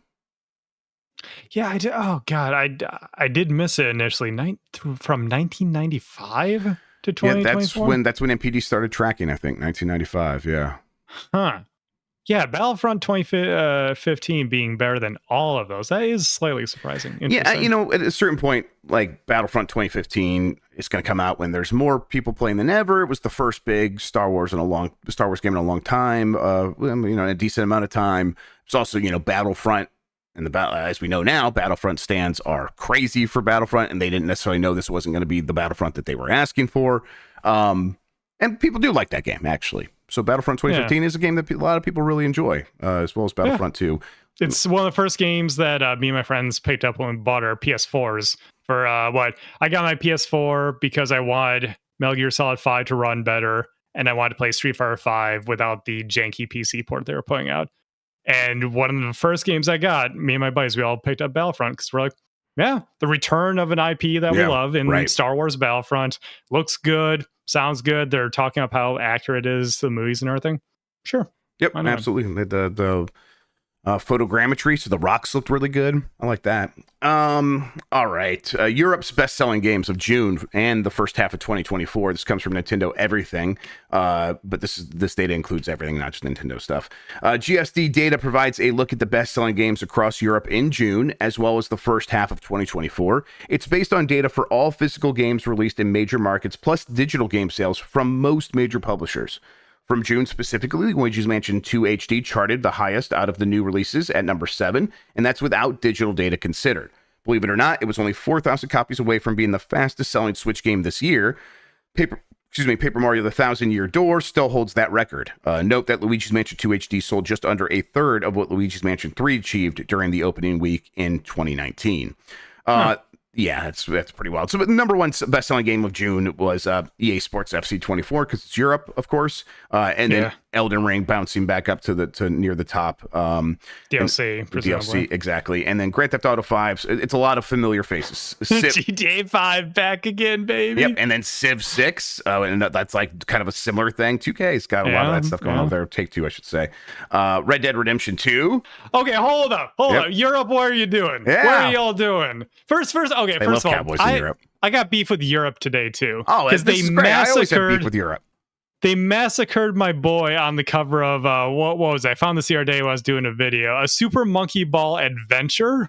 Yeah, I did. Oh God, I did miss it initially. From 1995 to 2024. Yeah, that's when NPD started tracking. I think 1995. Yeah. Huh. Yeah, Battlefront 2015 being better than all of those. That is slightly surprising. Yeah, at a certain point, like Battlefront 2015 is going to come out when there's more people playing than ever. It was the first big Star Wars game in a long time. A decent amount of time. It's also, Battlefront. And as we know now, Battlefront stands are crazy for Battlefront, and they didn't necessarily know this wasn't going to be the Battlefront that they were asking for. And people do like that game, actually. So Battlefront 2015 is a game that a lot of people really enjoy, as well as Battlefront 2. It's one of the first games that me and my friends picked up when we bought our PS4s. For I got my PS4 because I wanted Metal Gear Solid 5 to run better, and I wanted to play Street Fighter 5 without the janky PC port they were putting out. And one of the first games I got, me and my buddies, we all picked up Battlefront because we're like, yeah, the return of an IP that we love in Star Wars Battlefront. Looks good, sounds good. They're talking about how accurate it is to the movies and everything. Sure. Yep, absolutely. The photogrammetry, so the rocks looked really good. I like that. All right. Europe's best-selling games of June and the first half of 2024. This comes from Nintendo Everything, but this data includes everything, not just Nintendo stuff. GSD data provides a look at the best-selling games across Europe in June, as well as the first half of 2024. It's based on data for all physical games released in major markets, plus digital game sales from most major publishers. From June specifically, Luigi's Mansion 2 HD charted the highest out of the new releases at number 7, and that's without digital data considered. Believe it or not, it was only 4,000 copies away from being the fastest-selling Switch game this year. Paper Mario: The Thousand-Year Door still holds that record. Note that Luigi's Mansion 2 HD sold just under a third of what Luigi's Mansion 3 achieved during the opening week in 2019. Yeah, that's pretty wild. So the number one best-selling game of June was EA Sports FC 24 because it's Europe, of course, and then Elden Ring bouncing back up to near the top. DLC, exactly, and then Grand Theft Auto 5. It's a lot of familiar faces. GTA 5 back again, baby. Yep, and then Civ 6, and that's like kind of a similar thing. 2K's got a lot of that stuff going on there. Take-Two, I should say. Red Dead Redemption 2. Okay, hold up. Europe, what are you doing? Yeah. What are y'all doing? First, okay, first of all, Cowboys in Europe. I got beef with Europe today too. Oh, because they massacred. I always have beef with Europe. They massacred my boy on the cover of what was it? I found this the other day when I was doing a video. A Super Monkey Ball Adventure.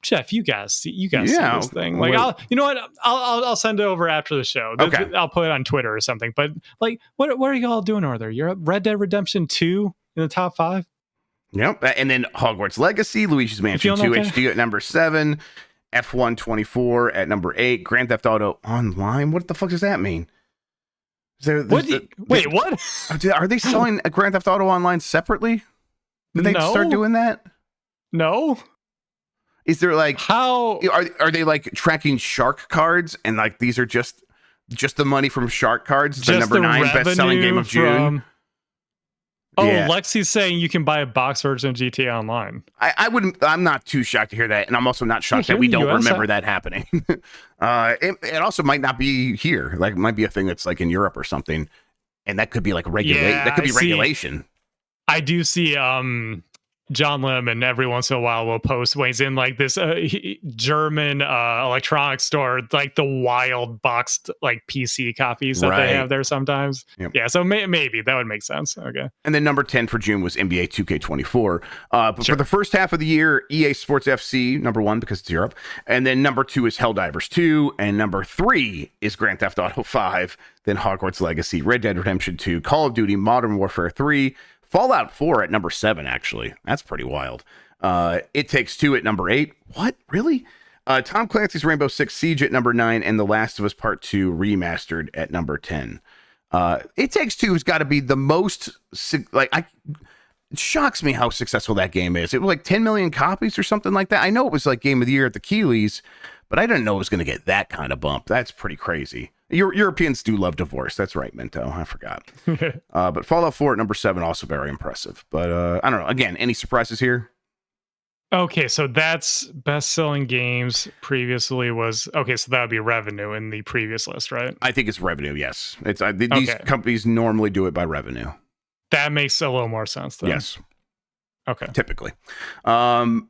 Jeff, you guys see this thing. Like, I'll send it over after the show. Okay. I'll put it on Twitter or something. But like, what are you all doing over there? Europe? Red Dead Redemption 2 in the top 5. Yep, and then Hogwarts Legacy, Luigi's Mansion 2 HD at number 7. F1 24 at number 8, Grand Theft Auto Online. What the fuck does that mean? What? Are they selling a Grand Theft Auto Online separately? Did they start doing that? No. Is there like how are they like tracking shark cards and like these are just the money from shark cards? The number 9 best-selling game of June. Lexi's saying you can buy a box version of GTA Online. I'm not too shocked to hear that, and I'm also not shocked that we don't remember that happening. It also might not be here. Like, it might be a thing that's like in Europe or something, and that could be like regulation. I do see John Lemon every once in a while will post when he's in like this German electronics store, like the wild boxed like PC copies that they have there sometimes. Yep. Yeah, so maybe that would make sense. Okay. And then number 10 for June was NBA 2K24. But for the first half of the year, EA Sports FC, number 1 because it's Europe. And then number 2 is Helldivers 2. And number 3 is Grand Theft Auto 5. Then Hogwarts Legacy, Red Dead Redemption 2, Call of Duty, Modern Warfare 3, Fallout 4 at number 7, actually. That's pretty wild. It Takes Two at number 8. What? Really? Tom Clancy's Rainbow Six Siege at number 9, and The Last of Us Part 2 Remastered at number 10. It Takes Two has got to be the most... it shocks me how successful that game is. It was like 10 million copies or something like that. I know it was like Game of the Year at the Keeleys, but I didn't know it was going to get that kind of bump. That's pretty crazy. Europeans do love divorce. That's right, Minto. I forgot. But Fallout 4 at number 7, also very impressive. But I don't know. Again, any surprises here? Okay, so that's best-selling games previously was... Okay, so that would be revenue in the previous list, right? I think it's revenue, yes. These companies normally do it by revenue. That makes a little more sense, then. Yes. Okay. Typically. I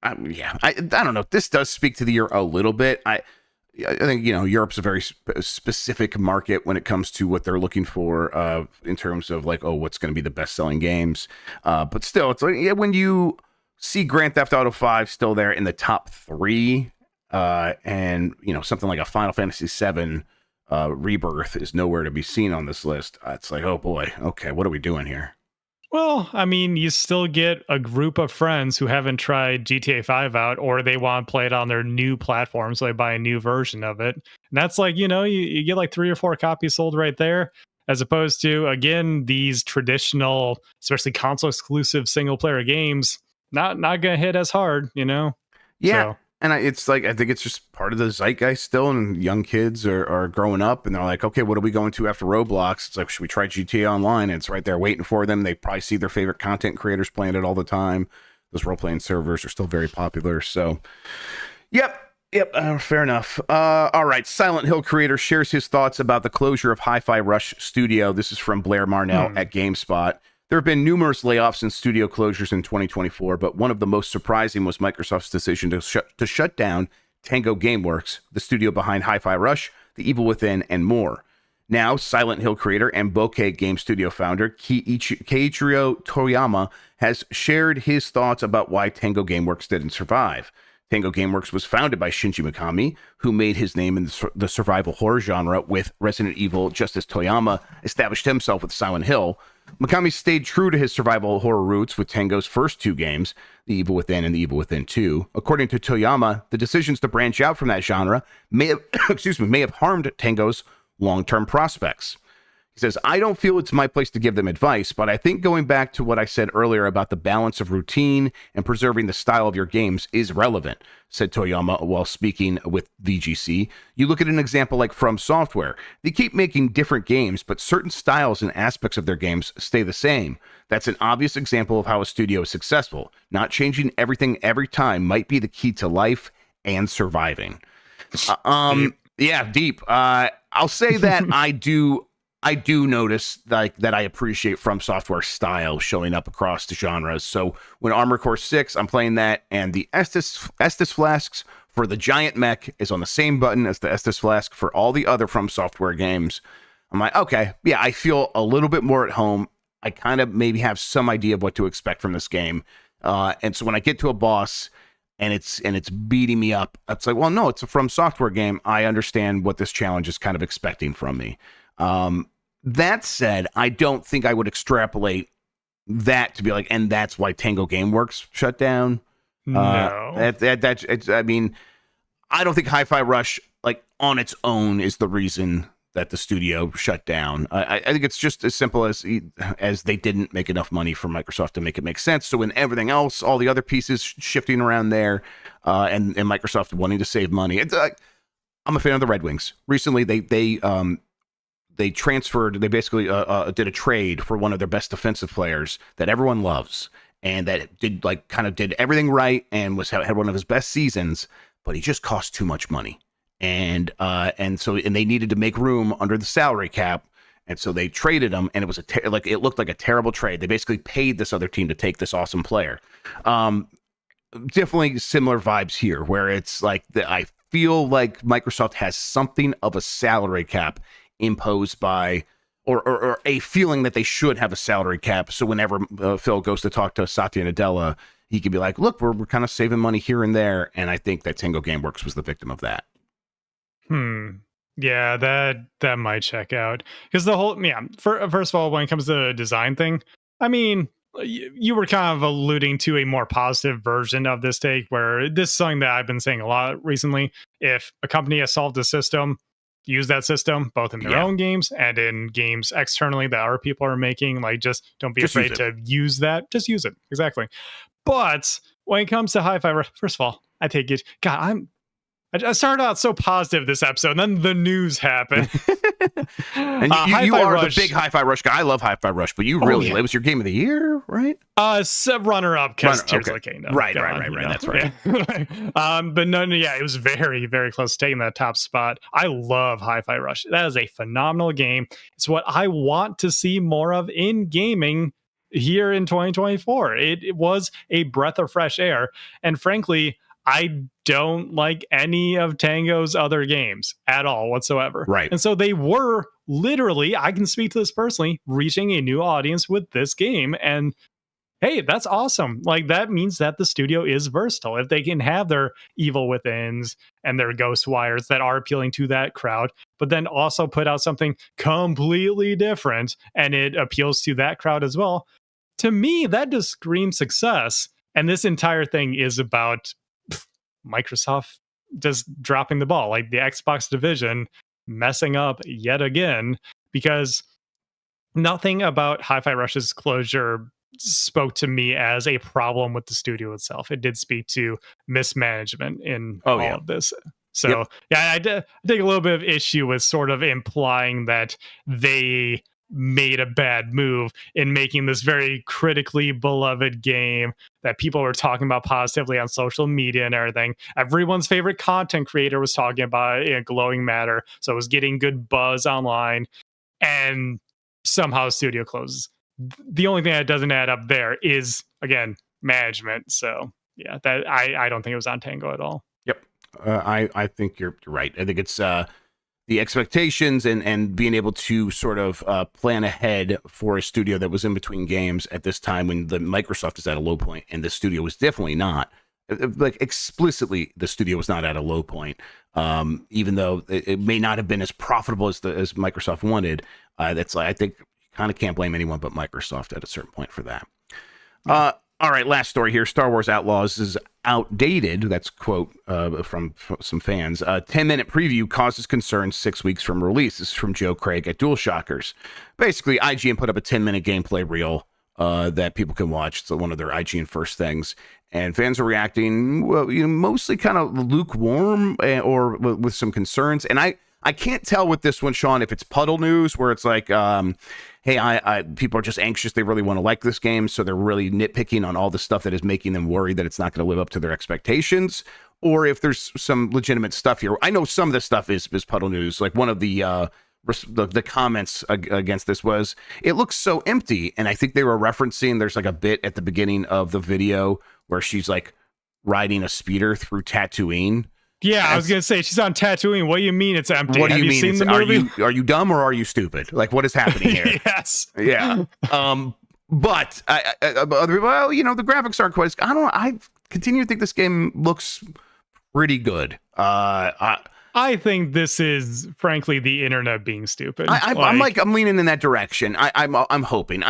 don't know. This does speak to the year a little bit. I think, Europe's a very specific market when it comes to what they're looking for in terms of like, oh, what's going to be the best selling games. But still, it's like, yeah, when you see Grand Theft Auto 5 still there in the top 3, and something like a Final Fantasy 7 Rebirth is nowhere to be seen on this list. It's like, oh boy, okay, what are we doing here? Well, I mean, you still get a group of friends who haven't tried GTA 5 out, or they want to play it on their new platform, so they buy a new version of it. And that's like, you get like 3 or 4 copies sold right there, as opposed to, again, these traditional, especially console exclusive single player games, not gonna hit as hard, Yeah. So. And it's like, I think it's just part of the zeitgeist still, and young kids are growing up and they're like, okay, what are we going to after Roblox? It's like, should we try GTA Online? And it's right there waiting for them. They probably see their favorite content creators playing it all the time. Those role-playing servers are still very popular. So, yep, fair enough. All right, Silent Hill creator shares his thoughts about the closure of Hi-Fi Rush Studio. This is from Blair Marnell at GameSpot. There have been numerous layoffs and studio closures in 2024, but one of the most surprising was Microsoft's decision to shut down Tango Gameworks, the studio behind Hi-Fi Rush, The Evil Within, and more. Now, Silent Hill creator and Bokeh Game Studio founder Keiichiro Toyama has shared his thoughts about why Tango Gameworks didn't survive. Tango Gameworks was founded by Shinji Mikami, who made his name in the survival horror genre with Resident Evil, just as Toyama established himself with Silent Hill. Mikami stayed true to his survival horror roots with Tango's first 2 games, The Evil Within and The Evil Within 2. According to Toyama, the decisions to branch out from that genre may have harmed Tango's long-term prospects. He says, I don't feel it's my place to give them advice, but I think going back to what I said earlier about the balance of routine and preserving the style of your games is relevant, said Toyama while speaking with VGC. You look at an example like From Software. They keep making different games, but certain styles and aspects of their games stay the same. That's an obvious example of how a studio is successful. Not changing everything every time might be the key to life and surviving. Yeah, deep. I'll say that I do notice like that I appreciate From Software style showing up across the genres. So when Armored Core 6, I'm playing that, and the Estus flasks for the giant mech is on the same button as the Estus flask for all the other From Software games. I'm like, okay, yeah, I feel a little bit more at home. I kind of maybe have some idea of what to expect from this game. And so when I get to a boss and it's beating me up, it's like, well, no, it's a From Software game. I understand what this challenge is kind of expecting from me. That said, I don't think I would extrapolate that to be like, and that's why Tango Gameworks shut down. No. I mean, I don't think Hi-Fi Rush, like on its own, is the reason that the studio shut down. I think it's just as simple as they didn't make enough money for Microsoft to make it make sense. So when everything else, all the other pieces shifting around there, and Microsoft wanting to save money, I'm a fan of the Red Wings. Recently, they basically did a trade for one of their best defensive players that everyone loves, and that did everything right and had one of his best seasons, but he just cost too much money. And they needed to make room under the salary cap. And so they traded him, and it was it looked like a terrible trade. They basically paid this other team to take this awesome player. Definitely similar vibes here, where it's like I feel like Microsoft has something of a salary cap imposed by, or a feeling that they should have a salary cap. So whenever Phil goes to talk to Satya Nadella, he could be like, look, we're kind of saving money here and there. And I think that Tango Gameworks was the victim of that. Yeah, that might check out. Because first of all, when it comes to the design thing, I mean, you were kind of alluding to a more positive version of this take, where this is something that I've been saying a lot recently. If a company has solved a system, use that system both in their own games and in games externally that other people are making. Like, just don't be afraid to use that. Just use it. Exactly. But when it comes to Hi-Fi, first of all, I take it. God, I started out so positive this episode, and then the news happened. And you are the big Hi-Fi Rush guy. I love Hi-Fi Rush, but it was your game of the year, right? Runner-up, because Tears of the Kingdom. Right. That's right. Yeah. But no, it was very, very close to taking that top spot. I love Hi-Fi Rush. That is a phenomenal game. It's what I want to see more of in gaming here in 2024. It was a breath of fresh air, and frankly, I don't like any of Tango's other games at all whatsoever. Right. And so they were literally, I can speak to this personally, reaching a new audience with this game. And hey, that's awesome. Like, that means that the studio is versatile. If they can have their evil withins and their ghost wires that are appealing to that crowd, but then also put out something completely different and it appeals to that crowd as well, to me, that just screams success. And this entire thing is about Microsoft just dropping the ball, like the Xbox division messing up yet again, because nothing about Hi-Fi Rush's closure spoke to me as a problem with the studio itself. It did speak to mismanagement in all of this. So I take a little bit of issue with sort of implying that they made a bad move in making this very critically beloved game that people were talking about positively on social media and everything. Everyone's favorite content creator was talking about it in a glowing manner. So it was getting good buzz online, and somehow the studio closes. The only thing that doesn't add up there is, again, management. So yeah, that I don't think it was on Tango at all. Yep. I think you're right. I think it's the expectations and being able to sort of plan ahead for a studio that was in between games at this time when the Microsoft is at a low point, and the studio was definitely not. Like, explicitly, the studio was not at a low point, even though it may not have been as profitable as Microsoft wanted. That's I think you kind of can't blame anyone but Microsoft at a certain point for that. All right, last story here. Star Wars Outlaws is outdated. That's a quote from some fans. 10-minute preview causes concerns 6 weeks from release. This is from Joe Craig at DualShockers. Basically, IGN put up a 10-minute gameplay reel that people can watch. It's one of their IGN first things. And fans are reacting, well, mostly kind of lukewarm or with some concerns. And I can't tell with this one, Sean, if it's puddle news where it's like, hey, people are just anxious. They really want to like this game. So they're really nitpicking on all the stuff that is making them worried that it's not going to live up to their expectations. Or if there's some legitimate stuff here. I know some of this stuff is puddle news. Like, one of the comments against this was, it looks so empty. And I think they were referencing, there's like a bit at the beginning of the video where she's like riding a speeder through Tatooine. Yeah, I was gonna say she's on Tatooine. What do you mean it's empty? What do you mean? Seen the movie? Are you dumb or are you stupid? Like, what is happening here? Yes. Yeah. But other well, the graphics aren't quite as. I don't know. I continue to think this game looks pretty good. I think this is, frankly, the internet being stupid. I'm leaning in that direction. I'm hoping.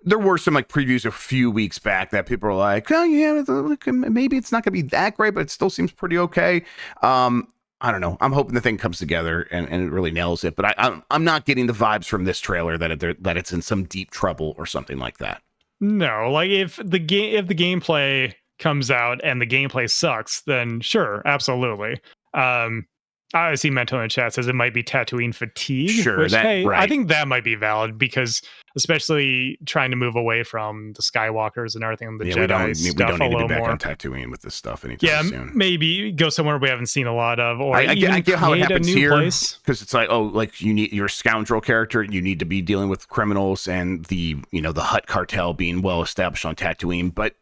There were some like previews a few weeks back that people were like, oh yeah, maybe it's not going to be that great, but it still seems pretty okay. I don't know. I'm hoping the thing comes together and it really nails it. But I'm not getting the vibes from this trailer that it's in some deep trouble or something like that. No, like if the gameplay comes out and the gameplay sucks, then sure, absolutely. I see Mental in the chat says it might be Tatooine fatigue. Sure, which, right. I think that might be valid, because especially trying to move away from the Skywalkers and everything, the Jedi we don't need to be back more on Tatooine with this stuff anytime soon. Maybe go somewhere we haven't seen a lot of, or I get how it happens here, because it's like, oh, like you're a scoundrel character, you need to be dealing with criminals and the Hutt cartel being well established on Tatooine, but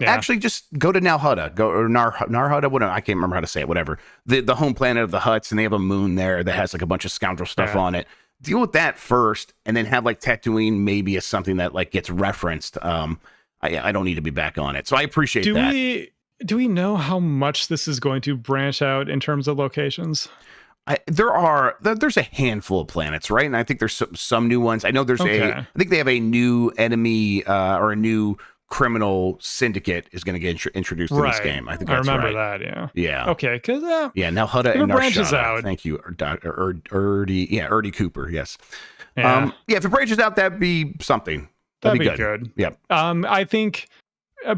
actually just go to Nar Hutta, whatever, I can't remember how to say it, whatever, the home planet of the Hutts, and they have a moon there that has like a bunch of scoundrel stuff on it. Deal with that first, and then have like Tatooine maybe as something that like gets referenced. I don't need to be back on it, so I appreciate that. Do we know how much this is going to branch out in terms of locations? There's a handful of planets, right? And I think there's some new ones. I know there's I think they have a new enemy or a new criminal syndicate is going to get introduced in this game. I think that's remember right. that. Yeah. Okay. Because now Hutta and branches Narshada. out. Thank you, Erdy. Yeah, Erdy Cooper. Yes. Yeah. If it branches out, that'd be something. That'd be good. Yep. I think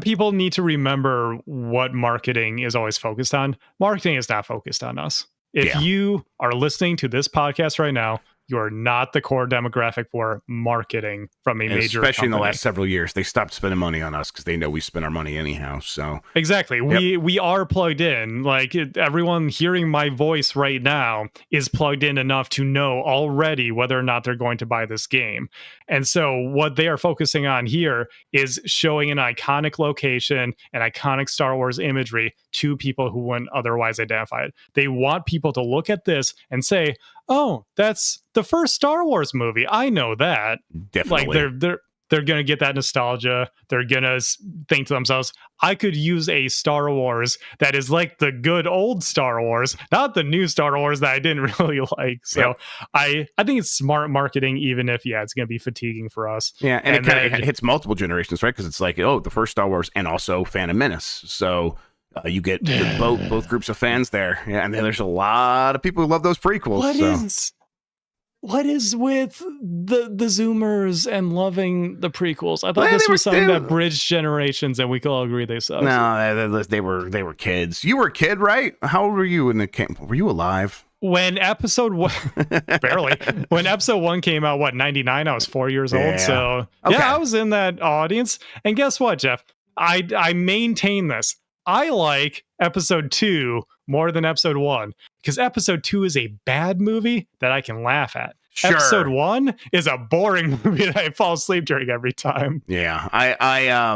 people need to remember what marketing is always focused on. Marketing is not focused on us. If you are listening to this podcast right now, you are not the core demographic for marketing from a major especially company. in the last several years. They stopped spending money on us because they know we spend our money anyhow. So exactly. We are plugged in. Like, everyone hearing my voice right now is plugged in enough to know already whether or not they're going to buy this game. And so what they are focusing on here is showing an iconic location and iconic Star Wars imagery to people who wouldn't otherwise identify it. They want people to look at this and say, oh, that's the first Star Wars movie. I know that. Definitely. Like they're going to get that nostalgia. They're going to think to themselves, I could use a Star Wars that is like the good old Star Wars, not the new Star Wars that I didn't really like. So I think it's smart marketing, even if, it's going to be fatiguing for us. Yeah, and it kind of hits multiple generations, right? Because it's like, the first Star Wars and also Phantom Menace. So you get both groups of fans there. Yeah, and then there's a lot of people who love those prequels. What is with the Zoomers and loving the prequels? I thought this was something that bridged generations, and we could all agree they suck. No, they were kids. You were a kid, right? How old were you in the camp? Were you alive? When episode one, barely. When episode 1 came out, 99? I was 4 years old. So I was in that audience. And guess what, Jeff? I maintain this. I like episode 2 more than episode 1 because episode 2 is a bad movie that I can laugh at. Sure. Episode 1 is a boring movie that I fall asleep during every time. Yeah, I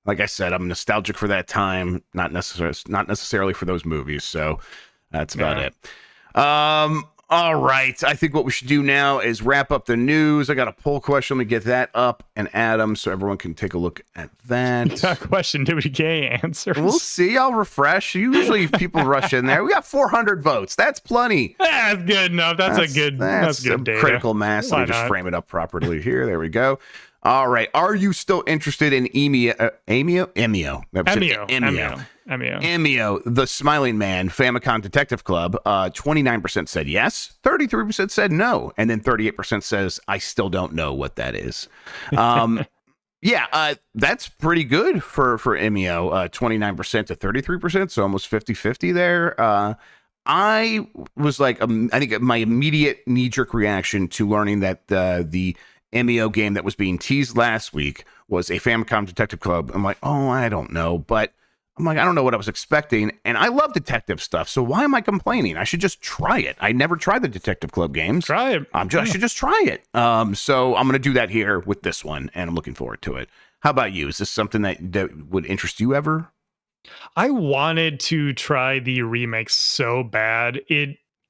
like I said, I'm nostalgic for that time, not necessarily for those movies. So that's about it. All right. I think what we should do now is wrap up the news. I got a poll question. Let me get that up and Adam so everyone can take a look at that. That question, do we get answers? We'll see. I'll refresh. Usually people rush in there. We got 400 votes. That's plenty. That's good enough. That's good data. Critical mass. Let me just frame it up properly here. There we go. All right. Are you still interested in Emio, the Smiling Man Famicom Detective Club? 29% said yes, 33% said no, and then 38% says I still don't know what that is. That's pretty good for Emio. 29% to 33%, so almost 50-50 there. I was like, I think my immediate knee-jerk reaction to learning that the Emio game that was being teased last week was a Famicom Detective Club. I'm like, I don't know, but I'm like, I don't know what I was expecting, and I love detective stuff, so why am I complaining? I should just try it. I never tried the Detective Club games. Try it. I should just try it. So I'm going to do that here with this one, and I'm looking forward to it. How about you? Is this something that would interest you ever? I wanted to try the remake so bad.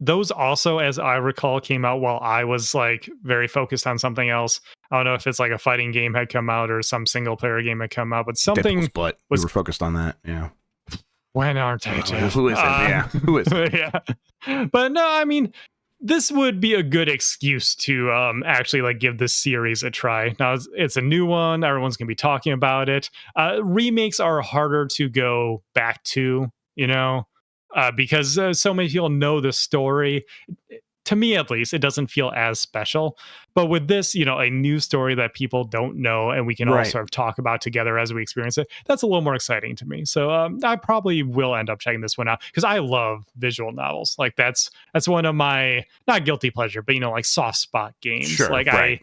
Those also, as I recall, came out while I was like very focused on something else. I don't know if it's like a fighting game had come out or some single player game had come out, but something we were focused on that. Yeah. When aren't I? Who is it? Who is it? Yeah. But no, I mean, this would be a good excuse to actually like give this series a try. Now it's a new one. Everyone's going to be talking about it. Remakes are harder to go back to, because so many people know the story. To me, at least, it doesn't feel as special. But with this, a new story that people don't know and we can all sort of talk about together as we experience it, that's a little more exciting to me. So I probably will end up checking this one out because I love visual novels. Like that's one of my, not guilty pleasure, but like soft spot games. Sure, I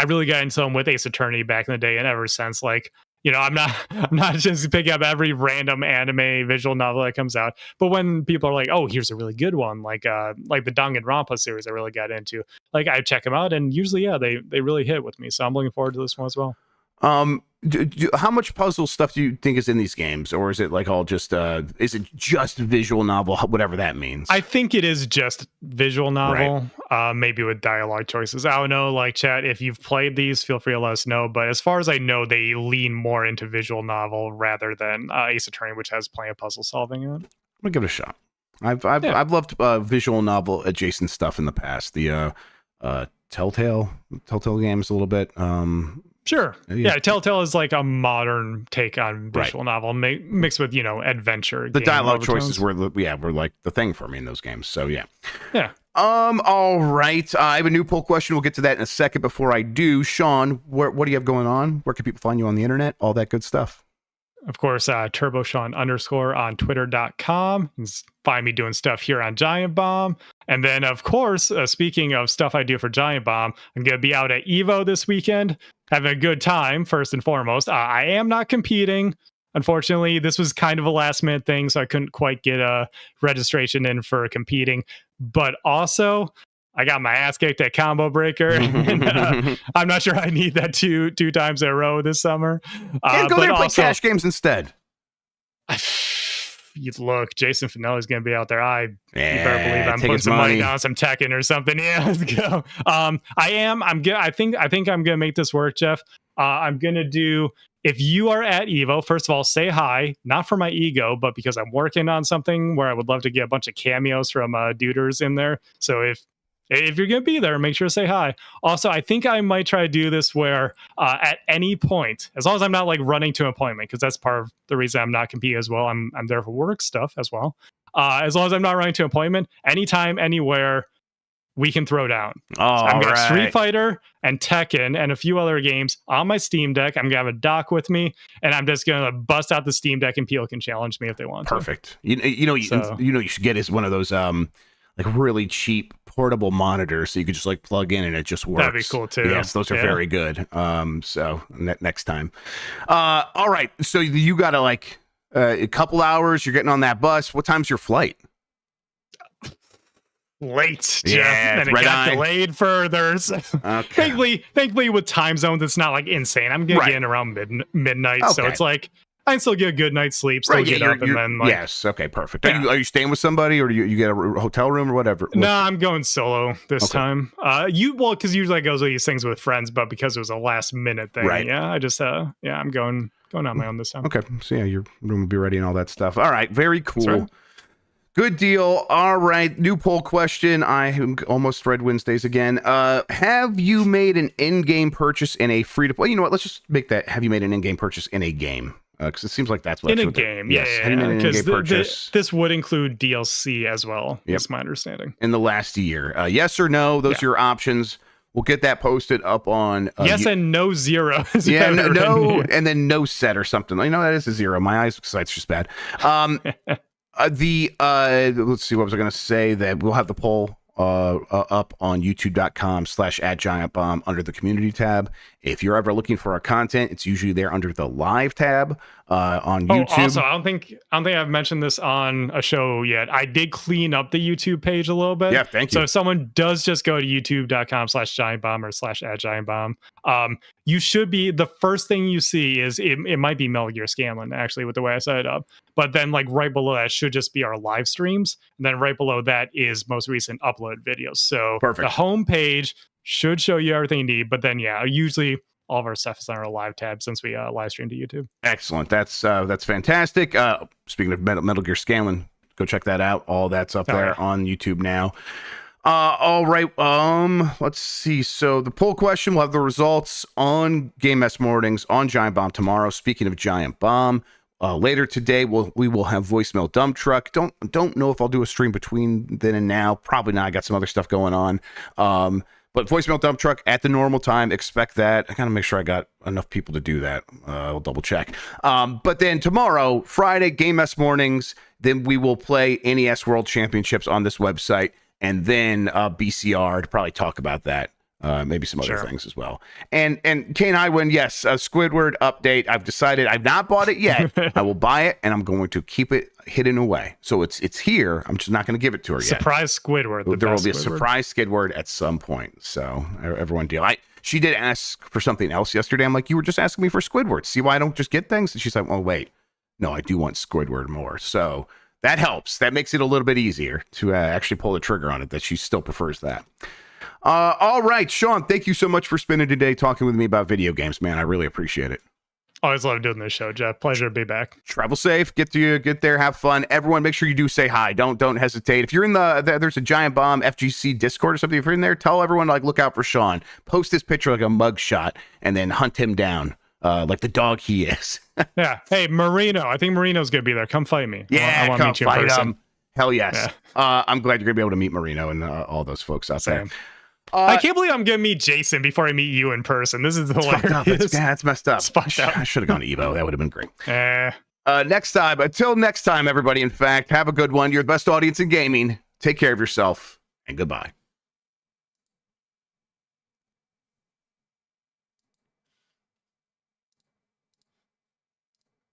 really got into them with Ace Attorney back in the day, and ever since, like, I'm not just picking up every random anime visual novel that comes out. But when people are like, "Oh, here's a really good one," like the Danganronpa series, I really got into. Like, I check them out, and usually, they really hit with me. So I'm looking forward to this one as well. How much puzzle stuff do you think is in these games, or is it like all just is it just visual novel, whatever that means? I think it is just visual novel, maybe with dialogue choices. I don't know, like, chat, if you've played these, feel free to let us know. But as far as I know, they lean more into visual novel rather than Ace Attorney, which has plenty of puzzle solving in it. I'm gonna give it a shot. I've loved visual novel adjacent stuff in the past. The Telltale games a little bit. Sure. Yeah, Telltale is like a modern take on visual novel mixed with, adventure. The dialogue choices were like the thing for me in those games. So yeah. Yeah. All right. I have a new poll question. We'll get to that in a second. Before I do, Sean, what do you have going on? Where can people find you on the internet? All that good stuff. Of course, TurboShawn _ on twitter.com. You can find me doing stuff here on Giant Bomb. And then, of course, speaking of stuff I do for Giant Bomb, I'm going to be out at EVO this weekend, having a good time, first and foremost. I am not competing. Unfortunately, this was kind of a last minute thing, so I couldn't quite get a registration in for competing. But also, I got my ass kicked at Combo Breaker. And, I'm not sure I need that two times in a row this summer. And go there and play cash games instead. you look, Jason Finelli's going to be out there. You better believe I'm take putting his some money money. down on some Tekken or something. Yeah, let's go. I'm good. I think I'm going to make this work, Jeff. I'm going to do, if you are at Evo, first of all, say hi, not for my ego, but because I'm working on something where I would love to get a bunch of cameos from duders in there. So if you're going to be there, make sure to say hi. Also, I think I might try to do this where at any point, as long as I'm not like running to an appointment, because that's part of the reason I'm not competing as well. I'm there for work stuff as well. As long as I'm not running to an appointment, anytime, anywhere, we can throw down. So I'm going to have Street Fighter and Tekken and a few other games on my Steam Deck. I'm going to have a dock with me, and I'm just going to bust out the Steam Deck, and people can challenge me if they want Perfect. You know, you should get is one of those like really cheap portable monitors, so you could just like plug in and it just works. That'd be cool too. Yes, those are very good. So next time. All right. So you got to like a couple hours. You're getting on that bus. What time's your flight? Late, Jeff. Yeah, and it got delayed further. So thankfully, with time zones, it's not like insane. I'm gonna get in around midnight, so it's like I can still get a good night's sleep, still get up, and then like, yes, okay, perfect. Are you staying with somebody, or do you get a hotel room or whatever? No, I'm going solo this time. Because usually I go to these things with friends, but because it was a last minute thing, I just I'm going on my own this time. Okay, so your room will be ready and all that stuff. All right, very cool. Good deal. All right. New poll question. I almost read Wednesdays again. Have you made an in-game purchase in a free-to-play? You know what? Let's just make that. Have you made an in-game purchase in a game? Because it seems like that's what in a game. Yes. Have you made an in-game purchase? This would include DLC as well. That's my understanding. In the last year. Yes or no? Those are your options. We'll get that posted up on yes and no zero. No, and then no set or something. You know, that is a zero. My eyes sight's just bad. Let's see, what was I going to say? That we'll have the poll up on youtube.com/@giantbomb under the community tab. If you're ever looking for our content, it's usually there under the live tab on YouTube. Also, I don't think I've mentioned this on a show yet. I did clean up the YouTube page a little bit. Yeah, thank you. So if someone does just go to youtube.com/giantbomb or /@giantbomb, you should be, the first thing you see is it might be Metal Gear Scanlan actually with the way I set it up. But then like right below that should just be our live streams. And then right below that is most recent upload videos. So the home page should show you everything you need. But then usually all of our stuff is on our live tab since we live stream to YouTube. Excellent. That's fantastic. Speaking of Metal Gear Scanlan, go check that out. All that's up there on YouTube now. All right. Let's see. So the poll question, we'll have the results on Game Mess Mornings on Giant Bomb tomorrow. Speaking of Giant Bomb, later today we will have voicemail dump truck. Don't know if I'll do a stream between then and now. Probably not. I got some other stuff going on. But voicemail dump truck at the normal time. Expect that. I gotta make sure I got enough people to do that. I'll double check. But then tomorrow, Friday, Game Mess Mornings. Then we will play NES World Championships on this website, and then BCR to probably talk about that. Maybe some other things as well. And Kane Highwind, yes, a Squidward update. I've decided I've not bought it yet. I will buy it, and I'm going to keep it hidden away. So it's here. I'm just not going to give it to her yet. Surprise Squidward. There will be a surprise Squidward at some point. So everyone deal. She did ask for something else yesterday. I'm like, you were just asking me for Squidward. See why I don't just get things? And she's like, oh, wait. No, I do want Squidward more. So that helps. That makes it a little bit easier to actually pull the trigger on it, that she still prefers that. All right, Sean, thank you so much for spending today talking with me about video games, man. I really appreciate it. Always love doing this show, Jeff. Pleasure to be back. Travel safe. Get there. Have fun. Everyone, make sure you do say hi. Don't hesitate. If you're in there's a Giant Bomb FGC Discord or something. If you're in there, tell everyone like look out for Sean. Post this picture like a mugshot, and then hunt him down like the dog he is. Yeah. Hey, Marino. I think Marino's gonna be there. Come fight me. Yeah, I want to meet you in person. Hell yes. Yeah. I'm glad you're gonna be able to meet Marino and all those folks out there. I can't believe I'm gonna meet Jason before I meet you in person. This is hilarious. That's messed up. I should have gone to Evo. That would have been great. Until next time, everybody. In fact, have a good one. You're the best audience in gaming. Take care of yourself, and goodbye.